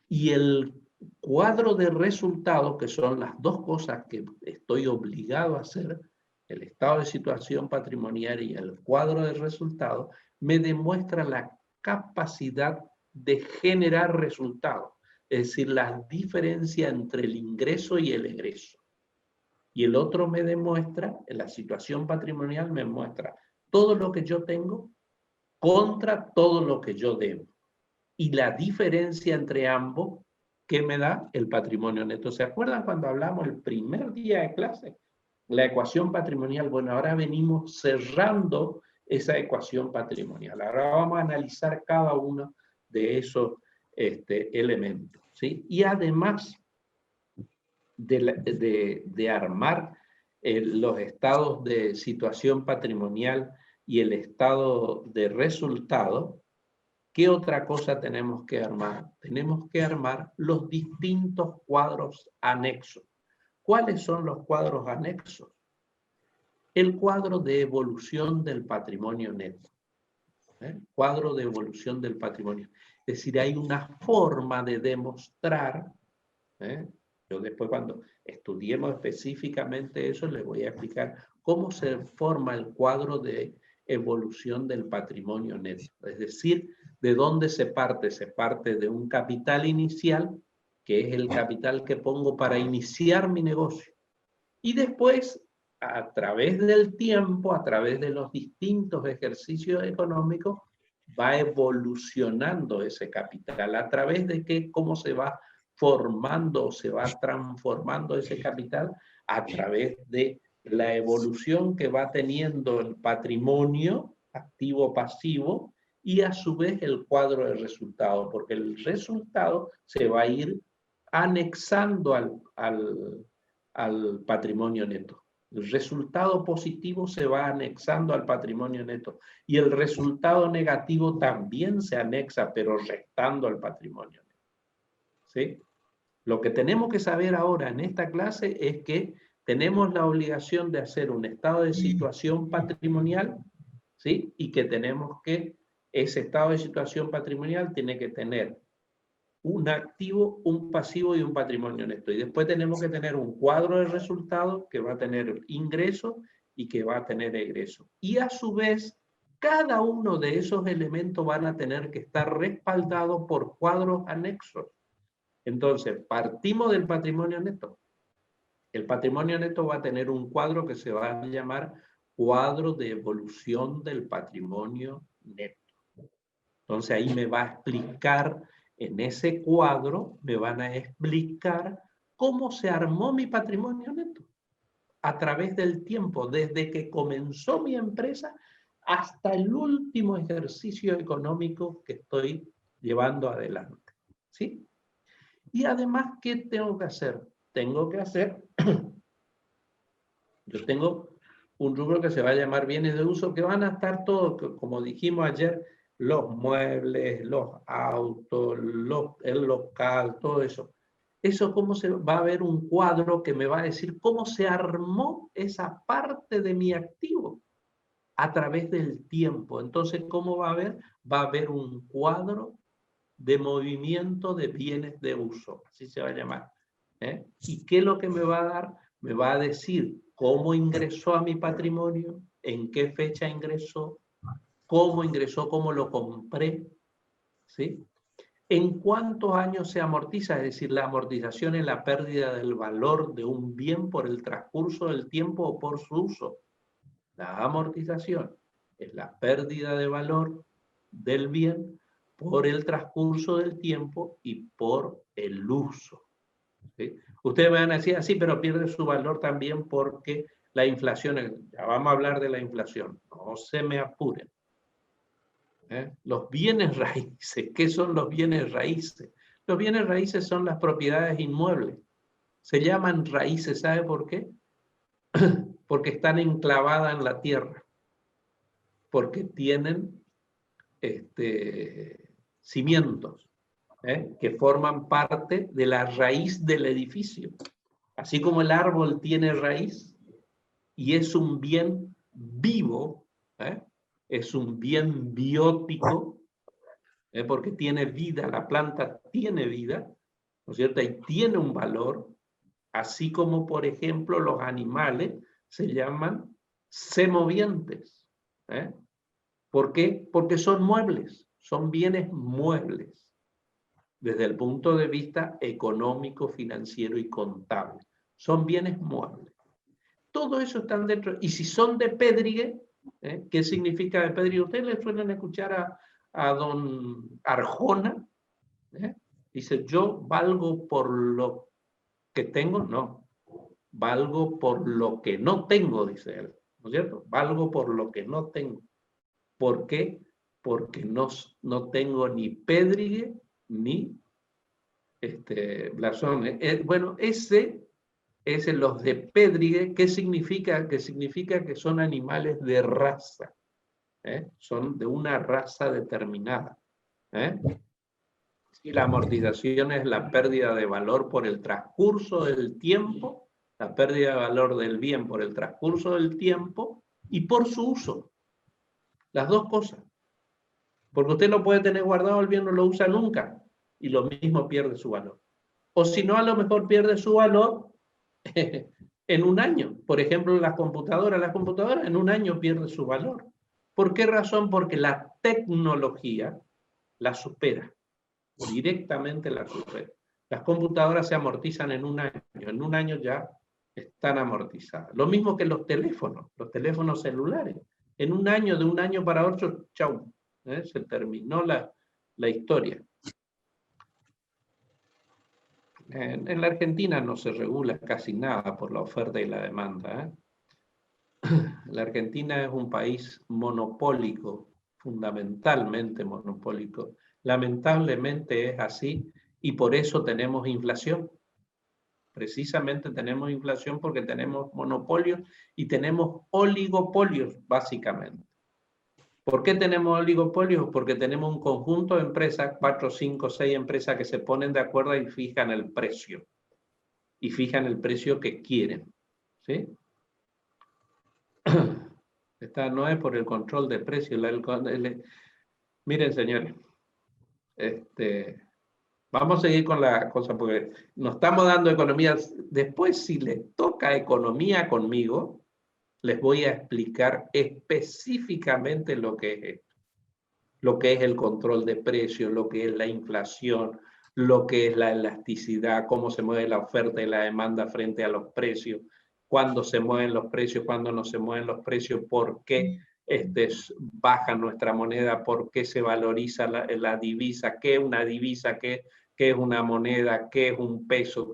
Y el cuadro de resultados, que son las dos cosas que estoy obligado a hacer, el estado de situación patrimonial y el cuadro de resultados, me demuestra la capacidad de generar resultados, es decir, la diferencia entre el ingreso y el egreso. Y el otro me demuestra, en la situación patrimonial me muestra todo lo que yo tengo contra todo lo que yo debo. Y la diferencia entre ambos que me da el patrimonio neto. ¿Se acuerdan cuando hablamos el primer día de clase? La ecuación patrimonial. Bueno, ahora venimos cerrando esa ecuación patrimonial. Ahora vamos a analizar cada uno de esos elementos. ¿Sí? Y además de armar los estados de situación patrimonial y el estado de resultado, ¿qué otra cosa tenemos que armar? Tenemos que armar los distintos cuadros anexos. ¿Cuáles son los cuadros anexos? El cuadro de evolución del patrimonio neto. Cuadro de evolución del patrimonio. Es decir, hay una forma de demostrar. Yo después, cuando estudiemos específicamente eso, les voy a explicar cómo se forma el cuadro de evolución del patrimonio neto. Es decir, ¿de dónde se parte? Se parte de un capital inicial, que es el capital que pongo para iniciar mi negocio. Y después, a través del tiempo, a través de los distintos ejercicios económicos, va evolucionando ese capital. ¿A través de qué? ¿Cómo se va formando, se va transformando ese capital? A través de la evolución que va teniendo el patrimonio activo-pasivo y a su vez el cuadro de resultado, porque el resultado se va a ir anexando al patrimonio neto. El resultado positivo se va anexando al patrimonio neto y el resultado negativo también se anexa, pero restando al patrimonio neto. ¿Sí? Lo que tenemos que saber ahora en esta clase es que tenemos la obligación de hacer un estado de situación patrimonial, ¿sí? Y que tenemos que, ese estado de situación patrimonial tiene que tener un activo, un pasivo y un patrimonio neto. Y después tenemos que tener un cuadro de resultados que va a tener ingreso y que va a tener egreso. Y a su vez, cada uno de esos elementos van a tener que estar respaldados por cuadros anexos. Entonces, partimos del patrimonio neto. El patrimonio neto va a tener un cuadro que se va a llamar cuadro de evolución del patrimonio neto. Entonces ahí me va a explicar, en ese cuadro, me van a explicar cómo se armó mi patrimonio neto a través del tiempo, desde que comenzó mi empresa hasta el último ejercicio económico que estoy llevando adelante. ¿Sí? Y además, ¿qué tengo que hacer? Tengo que hacer, yo tengo un rubro que se va a llamar bienes de uso, que van a estar todos, como dijimos ayer, los muebles, los autos, el local, todo eso. Eso, cómo se va a ver un cuadro que me va a decir cómo se armó esa parte de mi activo. a través del tiempo. Entonces, ¿cómo va a haber? Va a haber un cuadro de movimiento de bienes de uso, así se va a llamar. ¿Y qué es lo que me va a dar? Me va a decir cómo ingresó a mi patrimonio, en qué fecha ingresó, cómo lo compré, ¿sí? ¿En cuántos años se amortiza? Es decir, la amortización es la pérdida del valor de un bien por el transcurso del tiempo o por su uso. La amortización es la pérdida de valor del bien por el transcurso del tiempo y por el uso. ¿Sí? Ustedes me van a decir, así, pero pierde su valor también porque la inflación, ya vamos a hablar de la inflación, no se me apuren. Los bienes raíces, ¿qué son los bienes raíces? Los bienes raíces son las propiedades inmuebles. Se llaman raíces, ¿sabe por qué? Porque están enclavadas en la tierra, porque tienen cimientos, que forman parte de la raíz del edificio. Así como el árbol tiene raíz y es un bien vivo, es un bien biótico, porque tiene vida, la planta tiene vida, ¿no es cierto? Y tiene un valor, así como, por ejemplo, los animales se llaman semovientes. ¿Por qué? Porque son muebles, son bienes muebles, desde el punto de vista económico, financiero y contable. Son bienes muebles. Todo eso está dentro. Y si son de Pédrigue, ¿qué significa de Pédrigue? Ustedes le suelen escuchar a don Arjona, dice, yo valgo por lo que tengo, no, valgo por lo que no tengo, dice él, ¿no es cierto? Valgo por lo que no tengo. ¿Por qué? Porque no tengo ni Pédrigue ni blasón. Bueno, ese es los de Pédrigue. ¿Qué significa? Que significa que son animales de raza. Son de una raza determinada. Y la amortización es la pérdida de valor por el transcurso del tiempo, la pérdida de valor del bien por el transcurso del tiempo y por su uso. Las dos cosas. Porque usted lo puede tener guardado, el bien no lo usa nunca y lo mismo pierde su valor. O si no, a lo mejor pierde su valor en un año. Por ejemplo, las computadoras en un año pierde su valor. ¿Por qué razón? Porque la tecnología la supera, directamente la supera. Las computadoras se amortizan en un año ya están amortizadas. Lo mismo que los teléfonos celulares. En un año, de un año para otro, chau, se terminó la historia. En la Argentina no se regula casi nada por la oferta y la demanda. La Argentina es un país monopólico, fundamentalmente monopólico. Lamentablemente es así y por eso tenemos inflación. Precisamente tenemos inflación porque tenemos monopolios y tenemos oligopolios, básicamente. ¿Por qué tenemos oligopolios? Porque tenemos un conjunto de empresas, 4, 5, 6 empresas que se ponen de acuerdo y fijan el precio. Y fijan el precio que quieren. ¿Sí? Esta no es por el control de precios. Miren, señores, vamos a seguir con la cosa porque nos estamos dando economía. Después, si les toca economía conmigo, les voy a explicar específicamente lo que es esto. Lo que es el control de precios, lo que es la inflación, lo que es la elasticidad, cómo se mueve la oferta y la demanda frente a los precios, cuándo se mueven los precios, cuándo no se mueven los precios, por qué baja nuestra moneda, por qué se valoriza la divisa, qué es una divisa, qué es una moneda, qué es un peso,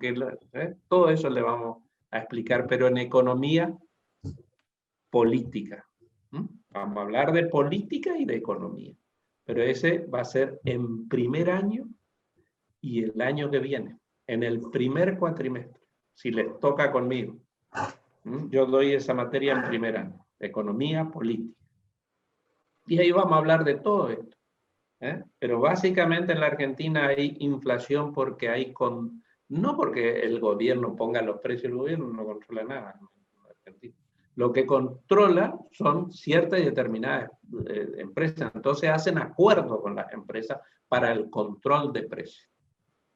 todo eso le vamos a explicar, pero en economía política. Vamos a hablar de política y de economía, pero ese va a ser en primer año y el año que viene, en el primer cuatrimestre, si les toca conmigo. Yo doy esa materia en primer año, economía política. Y ahí vamos a hablar de todo esto. Pero básicamente en la Argentina hay inflación porque no porque el gobierno ponga los precios, el gobierno no controla nada en la Argentina. Lo que controla son ciertas y determinadas empresas. Entonces hacen acuerdos con las empresas para el control de precios.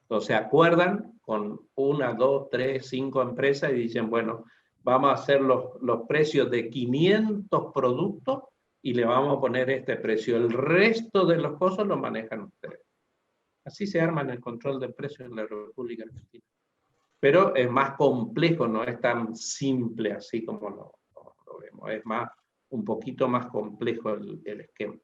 Entonces acuerdan con 1, 2, 3, 5 empresas y dicen, bueno, vamos a hacer los precios de 500 productos y le vamos a poner este precio. El resto de los costos lo manejan ustedes. Así se arman el control de precios en la República Argentina. Pero es más complejo, no es tan simple así como lo vemos. Es más, un poquito más complejo el esquema.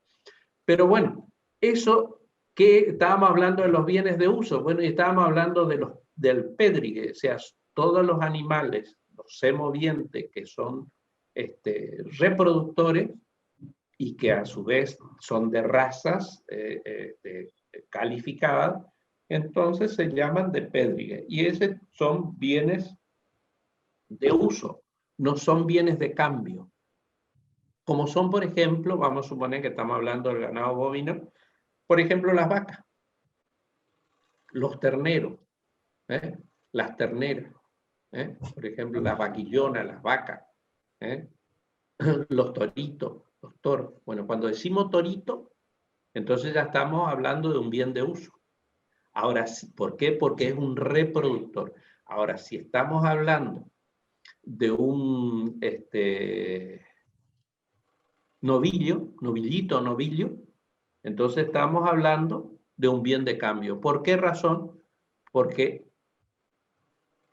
Pero bueno, eso que estábamos hablando de los bienes de uso, bueno, y estábamos hablando del pédrigue, o sea, todos los animales, los semovientes que son reproductores y que a su vez son de razas calificadas, entonces se llaman de pédrigue. Y esos son bienes de uso, no son bienes de cambio. Como son, por ejemplo, vamos a suponer que estamos hablando del ganado bovino, por ejemplo, las vacas, los terneros, las terneras, por ejemplo, las vaquillonas, las vacas, los toritos, los toros. Bueno, cuando decimos torito, entonces ya estamos hablando de un bien de uso. Ahora, ¿por qué? Porque es un reproductor. Ahora, si estamos hablando de un novillo, entonces estamos hablando de un bien de cambio. ¿Por qué razón? Porque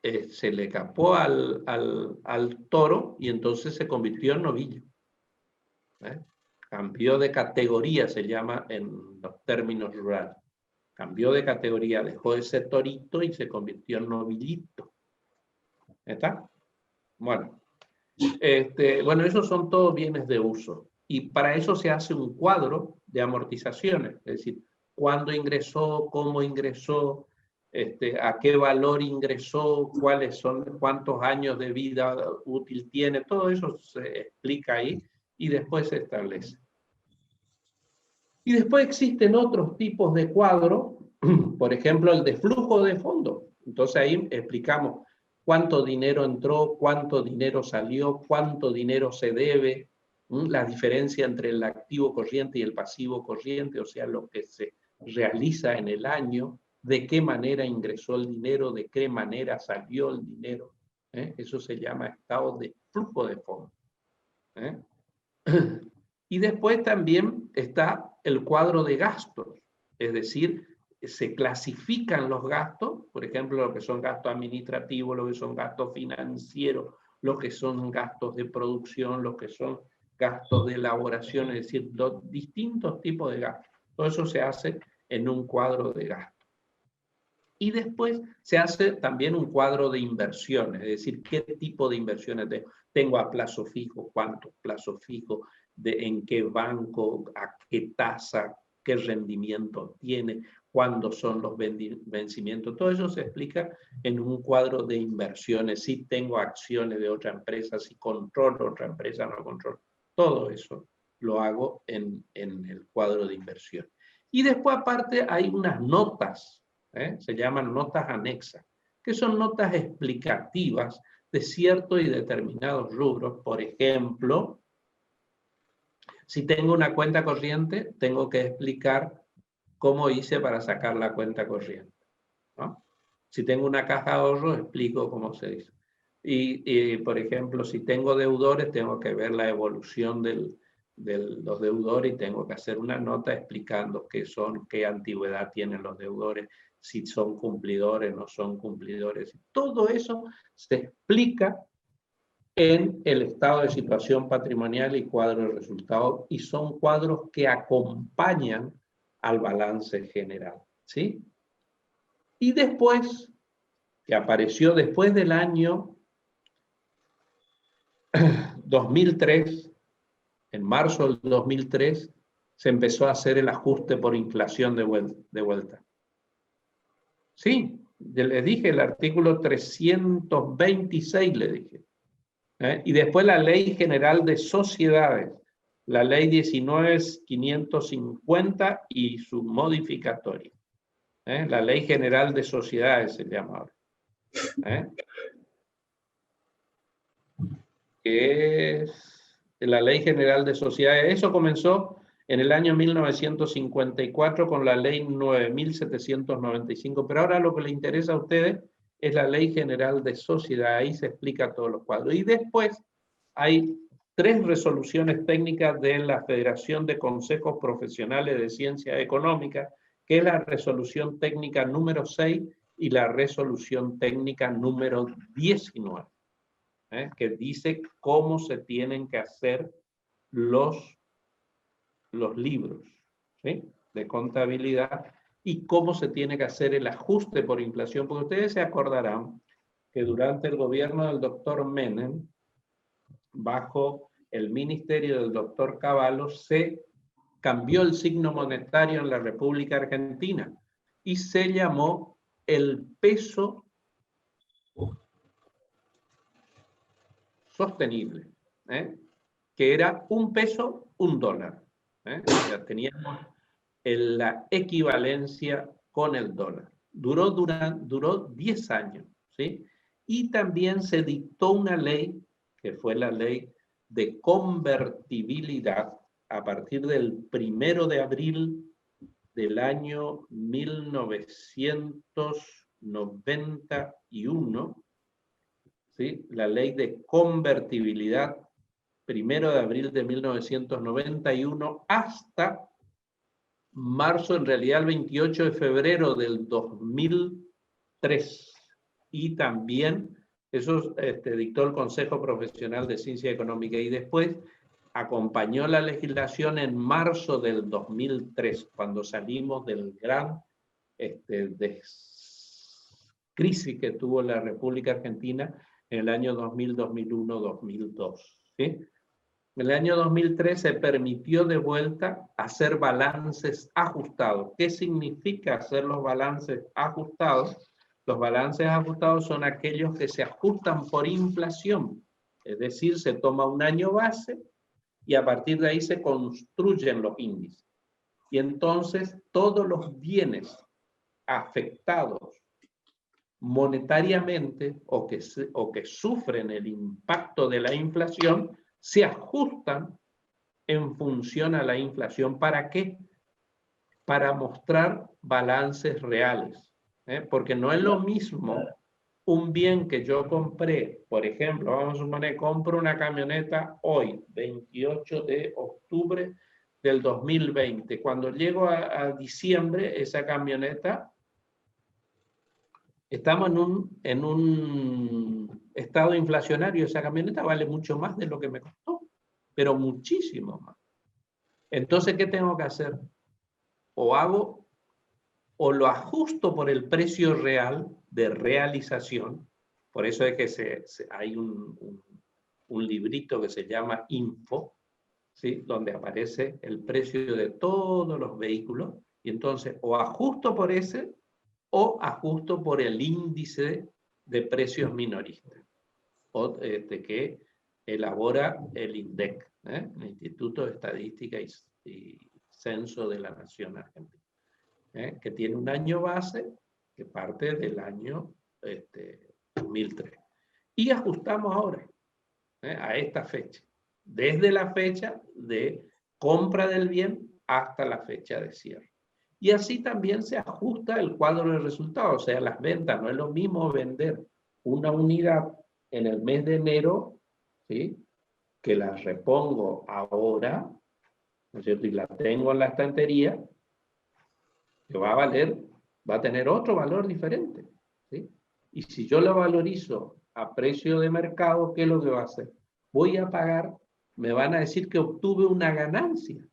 se le escapó al toro y entonces se convirtió en novillo. Cambió de categoría, se llama en los términos rurales. Cambió de categoría, dejó de ser torito y se convirtió en novillito. ¿Está? Bueno, bueno, esos son todos bienes de uso. Y para eso se hace un cuadro de amortizaciones, es decir, cuándo ingresó, cómo ingresó, a qué valor ingresó, cuántos años de vida útil tiene, todo eso se explica ahí y después se establece. Y después existen otros tipos de cuadro, por ejemplo, el de flujo de fondos. Entonces ahí explicamos cuánto dinero entró, cuánto dinero salió, cuánto dinero se debe, la diferencia entre el activo corriente y el pasivo corriente, o sea, lo que se realiza en el año, de qué manera ingresó el dinero, de qué manera salió el dinero. Eso se llama estado de flujo de fondos. Y después también está el cuadro de gastos, es decir, se clasifican los gastos, por ejemplo, lo que son gastos administrativos, lo que son gastos financieros, lo que son gastos de producción, lo que son gastos de elaboración, es decir, los distintos tipos de gastos. Todo eso se hace en un cuadro de gastos. Y después se hace también un cuadro de inversiones, es decir, qué tipo de inversiones tengo a plazo fijo, cuántos plazos fijos, en qué banco, a qué tasa, qué rendimiento tiene, cuándo son los vencimientos. Todo eso se explica en un cuadro de inversiones. Si tengo acciones de otra empresa, si controlo otra empresa, no controlo. Todo eso lo hago en el cuadro de inversión. Y después aparte hay unas notas, se llaman notas anexas, que son notas explicativas de ciertos y determinados rubros. Por ejemplo, si tengo una cuenta corriente, tengo que explicar cómo hice para sacar la cuenta corriente, ¿no? Si tengo una caja de ahorro, explico cómo se hizo. Y por ejemplo, si tengo deudores, tengo que ver la evolución de los deudores y tengo que hacer una nota explicando qué antigüedad tienen los deudores, si son cumplidores, no son cumplidores. Todo eso se explica en el estado de situación patrimonial y cuadro de resultados, y son cuadros que acompañan al balance general, ¿sí? Y después, que apareció después del año 2003, en marzo del 2003, se empezó a hacer el ajuste por inflación de vuelta. Sí, les dije el artículo 326, le dije. Y después la Ley General de Sociedades, la Ley 19.550 y su modificatoria. La Ley General de Sociedades se llama ahora. que es la Ley General de Sociedades. Eso comenzó en el año 1954 con la Ley 9.795, pero ahora lo que le interesa a ustedes es la Ley General de Sociedades. Ahí se explica todos los cuadros. Y después hay 3 resoluciones técnicas de la Federación de Consejos Profesionales de Ciencias Económicas, que es la resolución técnica número 6 y la resolución técnica número 19, que dice cómo se tienen que hacer los libros, ¿sí?, de contabilidad, y cómo se tiene que hacer el ajuste por inflación, porque ustedes se acordarán que durante el gobierno del doctor Menem, bajo el ministerio del doctor Cavallo, se cambió el signo monetario en la República Argentina y se llamó el peso sostenible, que era un peso, un dólar. Ya teníamos la equivalencia con el dólar. Duró 10 años, ¿sí? Y también se dictó una ley, que fue la ley de convertibilidad, a partir del 1 de abril del año 1991, ¿sí? La ley de convertibilidad, 1 de abril de 1991 hasta marzo, en realidad el 28 de febrero del 2003. Y también eso dictó el Consejo Profesional de Ciencia Económica, y después acompañó la legislación en marzo del 2003, cuando salimos del gran crisis que tuvo la República Argentina en el año 2000, 2001, 2002. ¿Sí? En el año 2003 se permitió de vuelta hacer balances ajustados. ¿Qué significa hacer los balances ajustados? Los balances ajustados son aquellos que se ajustan por inflación, es decir, se toma un año base y a partir de ahí se construyen los índices. Y entonces todos los bienes afectados monetariamente o que sufren el impacto de la inflación se ajustan en función a la inflación. ¿Para qué? Para mostrar balances reales. Porque no es lo mismo un bien que yo compré, por ejemplo, vamos a suponer, compro una camioneta hoy, 28 de octubre del 2020. Cuando llego a diciembre, esa camioneta, estamos en un estado inflacionario, esa camioneta vale mucho más de lo que me costó, pero muchísimo más. Entonces, ¿qué tengo que hacer? O lo ajusto por el precio real de realización. Por eso es que hay un librito que se llama Info, ¿sí?, donde aparece el precio de todos los vehículos, y entonces o ajusto por ese o ajusto por el índice de precios minoristas, que elabora el INDEC, el Instituto de Estadística y Censo de la Nación Argentina, que tiene un año base que parte del año 2003. Y ajustamos ahora a esta fecha, desde la fecha de compra del bien hasta la fecha de cierre. Y así también se ajusta el cuadro de resultados, o sea, las ventas. No es lo mismo vender una unidad en el mes de enero, ¿sí?, que la repongo ahora, ¿no es cierto?, y la tengo en la estantería, que va a tener otro valor diferente, ¿sí? Y si yo lo valorizo a precio de mercado, ¿qué es lo que va a hacer? Voy a pagar, me van a decir que obtuve una ganancia,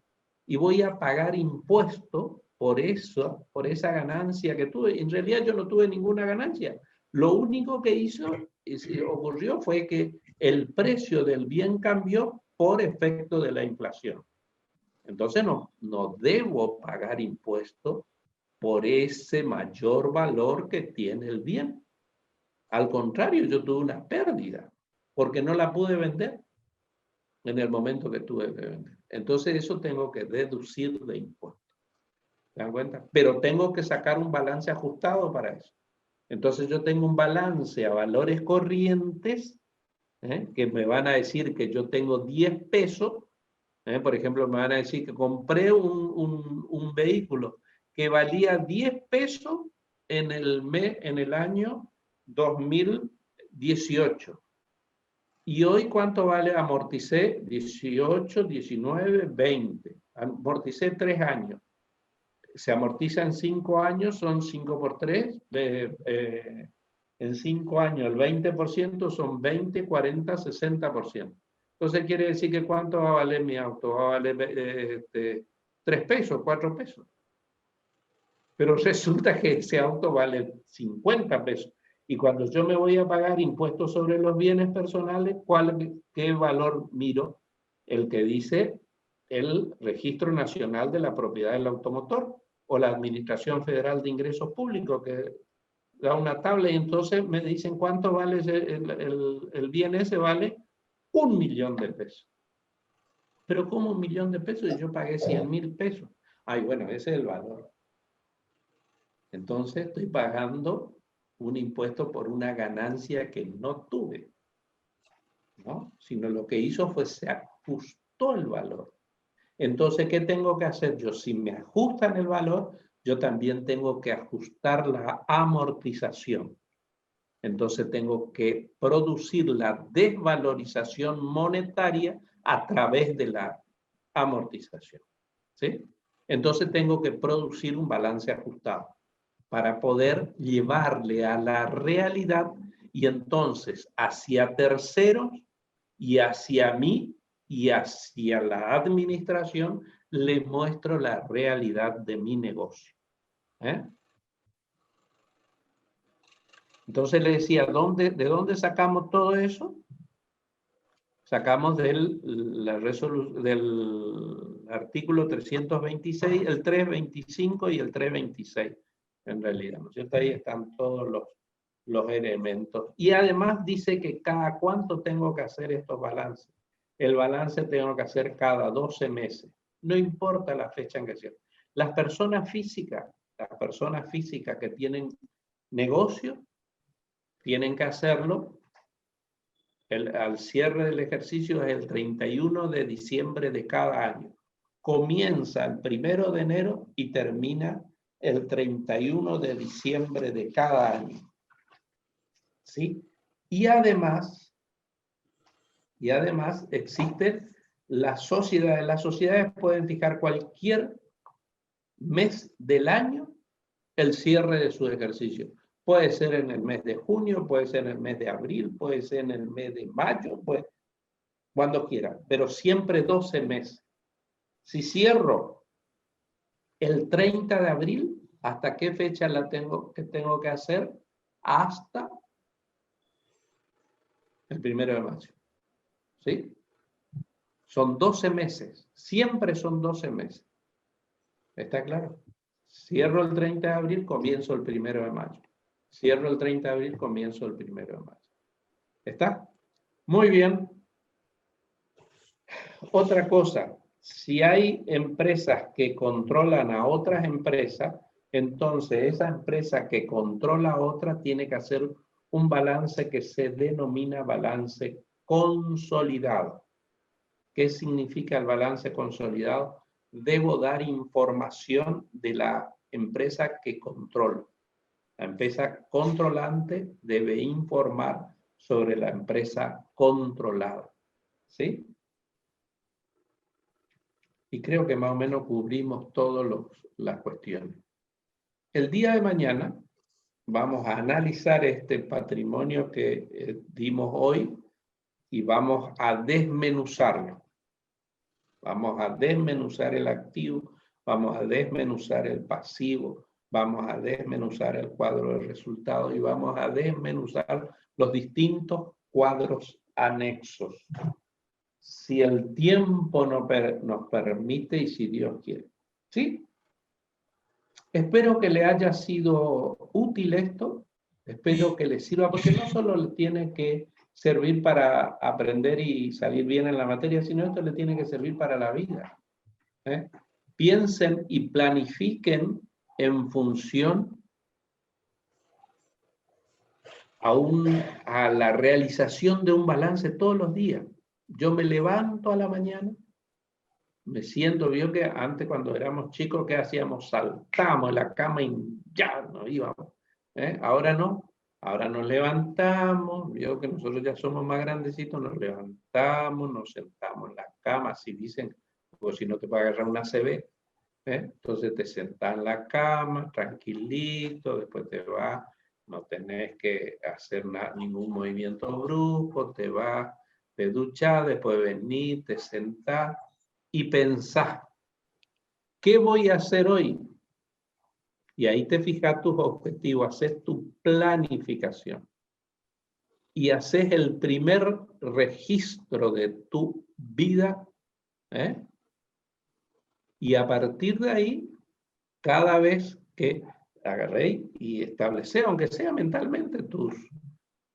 y voy a pagar impuesto por esa ganancia que tuve. En realidad yo no tuve ninguna ganancia. Lo único que ocurrió fue que el precio del bien cambió por efecto de la inflación. Entonces no debo pagar impuestos por ese mayor valor que tiene el bien. Al contrario, yo tuve una pérdida porque no la pude vender en el momento que tuve que vender. Entonces eso tengo que deducir de impuestos. ¿Se dan cuenta? Pero tengo que sacar un balance ajustado para eso. Entonces yo tengo un balance a valores corrientes, que me van a decir que yo tengo 10 pesos, por ejemplo, me van a decir que compré un vehículo que valía 10 pesos en el año 2018. ¿Y hoy cuánto vale? Amorticé 18, 19, 20. Amorticé 3 años. Se amortiza en 5 años, son 5 por 3. En 5 años el 20% son 20, 40, 60%. Entonces quiere decir que ¿cuánto va a valer mi auto? Va a valer 3 pesos, 4 pesos. Pero resulta que ese auto vale 50 pesos. Y cuando yo me voy a pagar impuestos sobre los bienes personales, ¿qué valor miro? El que dice el Registro Nacional de la Propiedad del Automotor o la Administración Federal de Ingresos Públicos, que da una tabla y entonces me dicen cuánto vale el bien ese, vale 1 millón de pesos. Pero ¿cómo 1 millón de pesos? Y yo pagué 100.000 pesos. Ay, bueno, ese es el valor. Entonces estoy pagando un impuesto por una ganancia que no tuve, ¿no? Sino lo que hizo fue se ajustó el valor. Entonces, ¿qué tengo que hacer yo? Si me ajustan el valor, yo también tengo que ajustar la amortización. Entonces tengo que producir la desvalorización monetaria a través de la amortización, ¿sí? Entonces tengo que producir un balance ajustado para poder llevarle a la realidad y entonces hacia terceros y hacia mí y hacia la administración le muestro la realidad de mi negocio. Entonces le decía, ¿de dónde sacamos todo eso? Sacamos del artículo 326, el 325 y el 326, en realidad, ¿no es cierto? Ahí están todos los elementos. Y además dice que cada cuánto tengo que hacer estos balances. El balance tengo que hacer cada 12 meses. No importa la fecha en que sea. Las personas físicas que tienen negocio, tienen que hacerlo. Al cierre del ejercicio es el 31 de diciembre de cada año. Comienza el 1 de enero y termina el 31 de diciembre de cada año. ¿Sí? Y además existe las sociedades. Las sociedades pueden fijar cualquier mes del año el cierre de su ejercicio. Puede ser en el mes de junio, puede ser en el mes de abril, puede ser en el mes de mayo, cuando quiera, pero siempre 12 meses. Si cierro el 30 de abril, ¿hasta qué fecha tengo que hacer? Hasta el 1 de mayo. ¿Sí? Son 12 meses, siempre son 12 meses. ¿Está claro? Cierro el 30 de abril, comienzo el 1 de mayo. Cierro el 30 de abril, comienzo el 1 de mayo. ¿Está? Muy bien. Otra cosa, si hay empresas que controlan a otras empresas, entonces esa empresa que controla a otra tiene que hacer un balance que se denomina balance consolidado. ¿Qué significa el balance consolidado? Debo dar información de la empresa que controlo. La empresa controlante debe informar sobre la empresa controlada. ¿Sí? Y creo que más o menos cubrimos todas las cuestiones. El día de mañana vamos a analizar este patrimonio que dimos hoy y vamos a desmenuzarlo. Vamos a desmenuzar el activo, vamos a desmenuzar el pasivo, vamos a desmenuzar el cuadro de resultados y vamos a desmenuzar los distintos cuadros anexos. Si el tiempo nos permite y si Dios quiere. ¿Sí? Espero que le haya sido útil esto. Espero que le sirva, porque no solo le tiene que servir para aprender y salir bien en la materia, sino esto le tiene que servir para la vida. Piensen y planifiquen en función a la realización de un balance todos los días. Yo me levanto a la mañana, me siento, vio que antes cuando éramos chicos, ¿qué hacíamos? Saltábamos en la cama y ya nos íbamos. Ahora no, ahora nos levantamos, vio que nosotros ya somos más grandecitos, nos levantamos, nos sentamos en la cama, así dicen, porque si no te va a agarrar una ACV. Entonces te sentás en la cama, tranquilito, después te vas, no tenés que hacer ningún movimiento brusco, te vas, te duchás, después venís, te sentás y pensás, ¿qué voy a hacer hoy? Y ahí te fijas tus objetivos, haces tu planificación y haces el primer registro de tu vida, y a partir de ahí, cada vez que agarré y establecer, aunque sea mentalmente, tus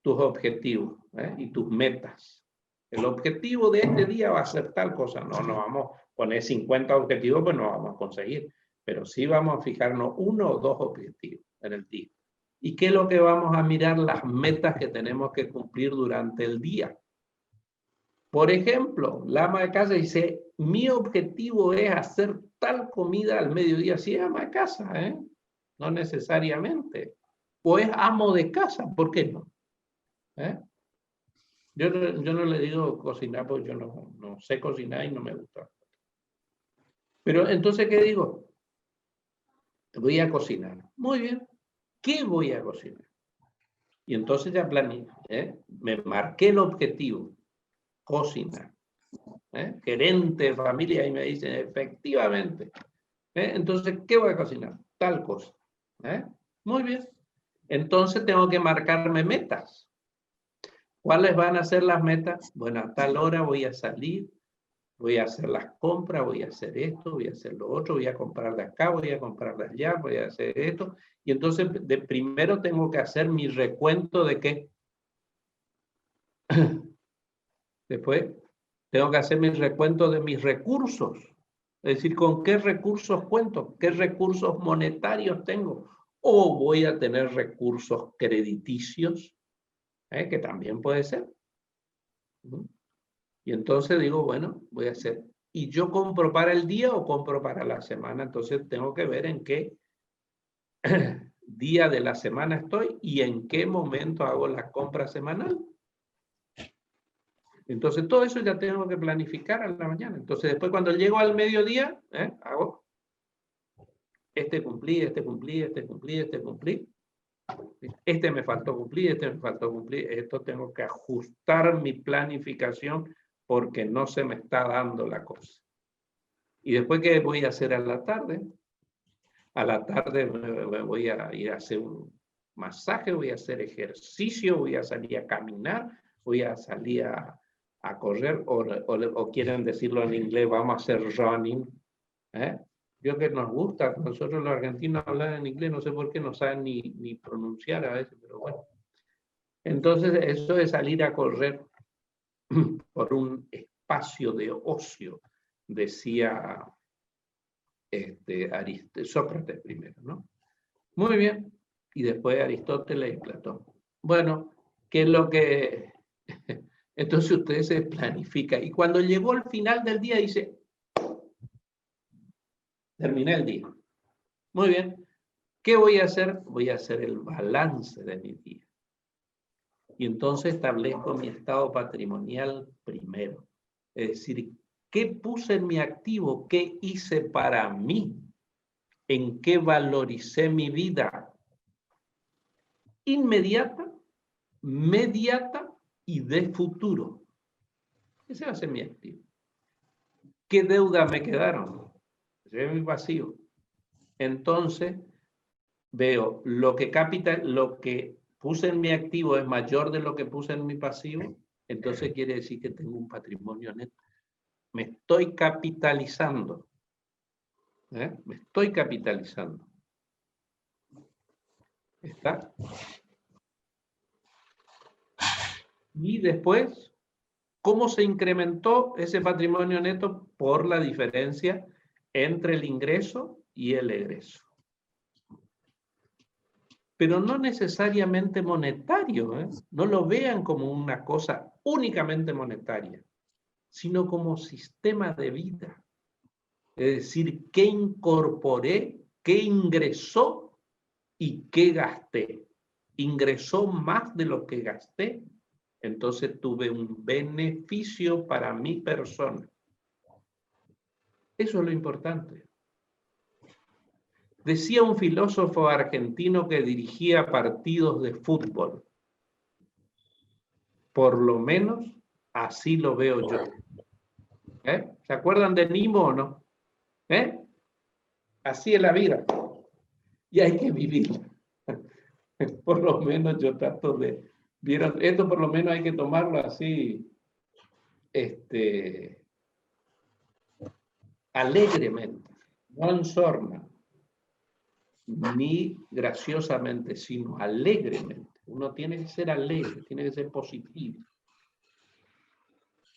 objetivos y tus metas. El objetivo de este día va a ser tal cosa. No vamos a poner 50 objetivos, pues no vamos a conseguir. Pero sí vamos a fijarnos 1 o 2 objetivos en el día. ¿Y qué es lo que vamos a mirar? Las metas que tenemos que cumplir durante el día. Por ejemplo, la ama de casa dice, mi objetivo es hacer tal comida al mediodía. Sí, ama de casa, no necesariamente. O es amo de casa, ¿por qué no? Yo no le digo cocinar porque yo no sé cocinar y no me gusta. Pero entonces, ¿qué digo? Voy a cocinar. Muy bien. ¿Qué voy a cocinar? Y entonces ya planifiqué, me marqué el objetivo. Cocinar. Gerente de familia y me dicen, efectivamente. Entonces, ¿qué voy a cocinar? Tal cosa. Muy bien. Entonces tengo que marcarme metas. ¿Cuáles van a ser las metas? Bueno, a tal hora voy a salir, voy a hacer las compras, voy a hacer esto, voy a hacer lo otro, voy a comprar de acá, voy a comprar de allá, voy a hacer esto. Y entonces, primero tengo que hacer mi recuento de qué. Después, tengo que hacer mi recuento de mis recursos. Es decir, ¿con qué recursos cuento? ¿Qué recursos monetarios tengo? O voy a tener recursos crediticios, que también puede ser. Y entonces digo, bueno, voy a hacer. ¿Y yo compro para el día o compro para la semana? Entonces tengo que ver en qué día de la semana estoy y en qué momento hago la compra semanal. Entonces todo eso ya tengo que planificar a la mañana. Entonces después cuando llego al mediodía, hago este cumplí, este cumplí, este cumplí, este cumplí. Este me faltó cumplir, este me faltó cumplir. Esto tengo que ajustar mi planificación porque no se me está dando la cosa. Y después, ¿qué voy a hacer a la tarde? A la tarde me voy a ir a hacer un masaje, voy a hacer ejercicio, voy a salir a caminar, voy a salir a correr, o quieren decirlo en inglés, vamos a hacer running. Yo que nos gusta, nosotros los argentinos hablan en inglés, no sé por qué no saben ni pronunciar a veces, pero bueno. Entonces, eso es salir a correr por un espacio de ocio, decía Sócrates primero, ¿no? Muy bien. Y después Aristóteles y Platón. Bueno, ¿qué es lo que...? Entonces usted se planifica. Y cuando llegó al final del día dice, terminé el día. Muy bien. ¿Qué voy a hacer? Voy a hacer el balance de mi día. Y entonces establezco mi estado patrimonial primero. Es decir, ¿qué puse en mi activo? ¿Qué hice para mí? ¿En qué valoricé mi vida? Inmediata, mediata y de futuro. Ese va a ser mi activo. ¿Qué deuda me quedaron? Ese es mi pasivo. Entonces, veo lo que puse en mi activo es mayor de lo que puse en mi pasivo, entonces quiere decir que tengo un patrimonio neto. Me estoy capitalizando. Me estoy capitalizando. ¿Está? Y después, ¿cómo se incrementó ese patrimonio neto? Por la diferencia entre el ingreso y el egreso. pero no necesariamente monetario, ¿eh? No lo vean como una cosa únicamente monetaria, sino como sistema de vida. Es decir, qué incorporé, qué ingresó y qué gasté. Ingresó más de lo que gasté, entonces tuve un beneficio para mi persona. Eso es lo importante. Decía un filósofo argentino que dirigía partidos de fútbol. Por lo menos así lo veo yo. ¿Se acuerdan de Nimo o no? Así es la vida. Y hay que vivirla. Por lo menos yo trato de... ¿Vieron? Esto por lo menos hay que tomarlo así, alegremente, no en sorna, ni graciosamente, sino alegremente. Uno tiene que ser alegre, tiene que ser positivo.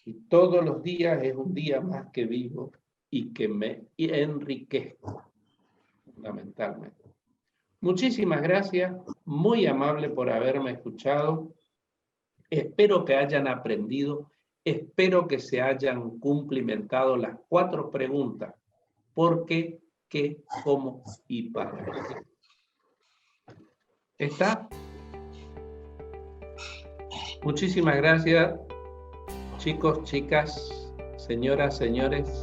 Y todos los días es un día más que vivo y que me enriquezco, fundamentalmente. Muchísimas gracias, muy amable por haberme escuchado. Espero que hayan aprendido, espero que se hayan cumplimentado las 4 preguntas. ¿Por qué, qué, cómo y para qué? ¿Está? Muchísimas gracias, chicos, chicas, señoras, señores.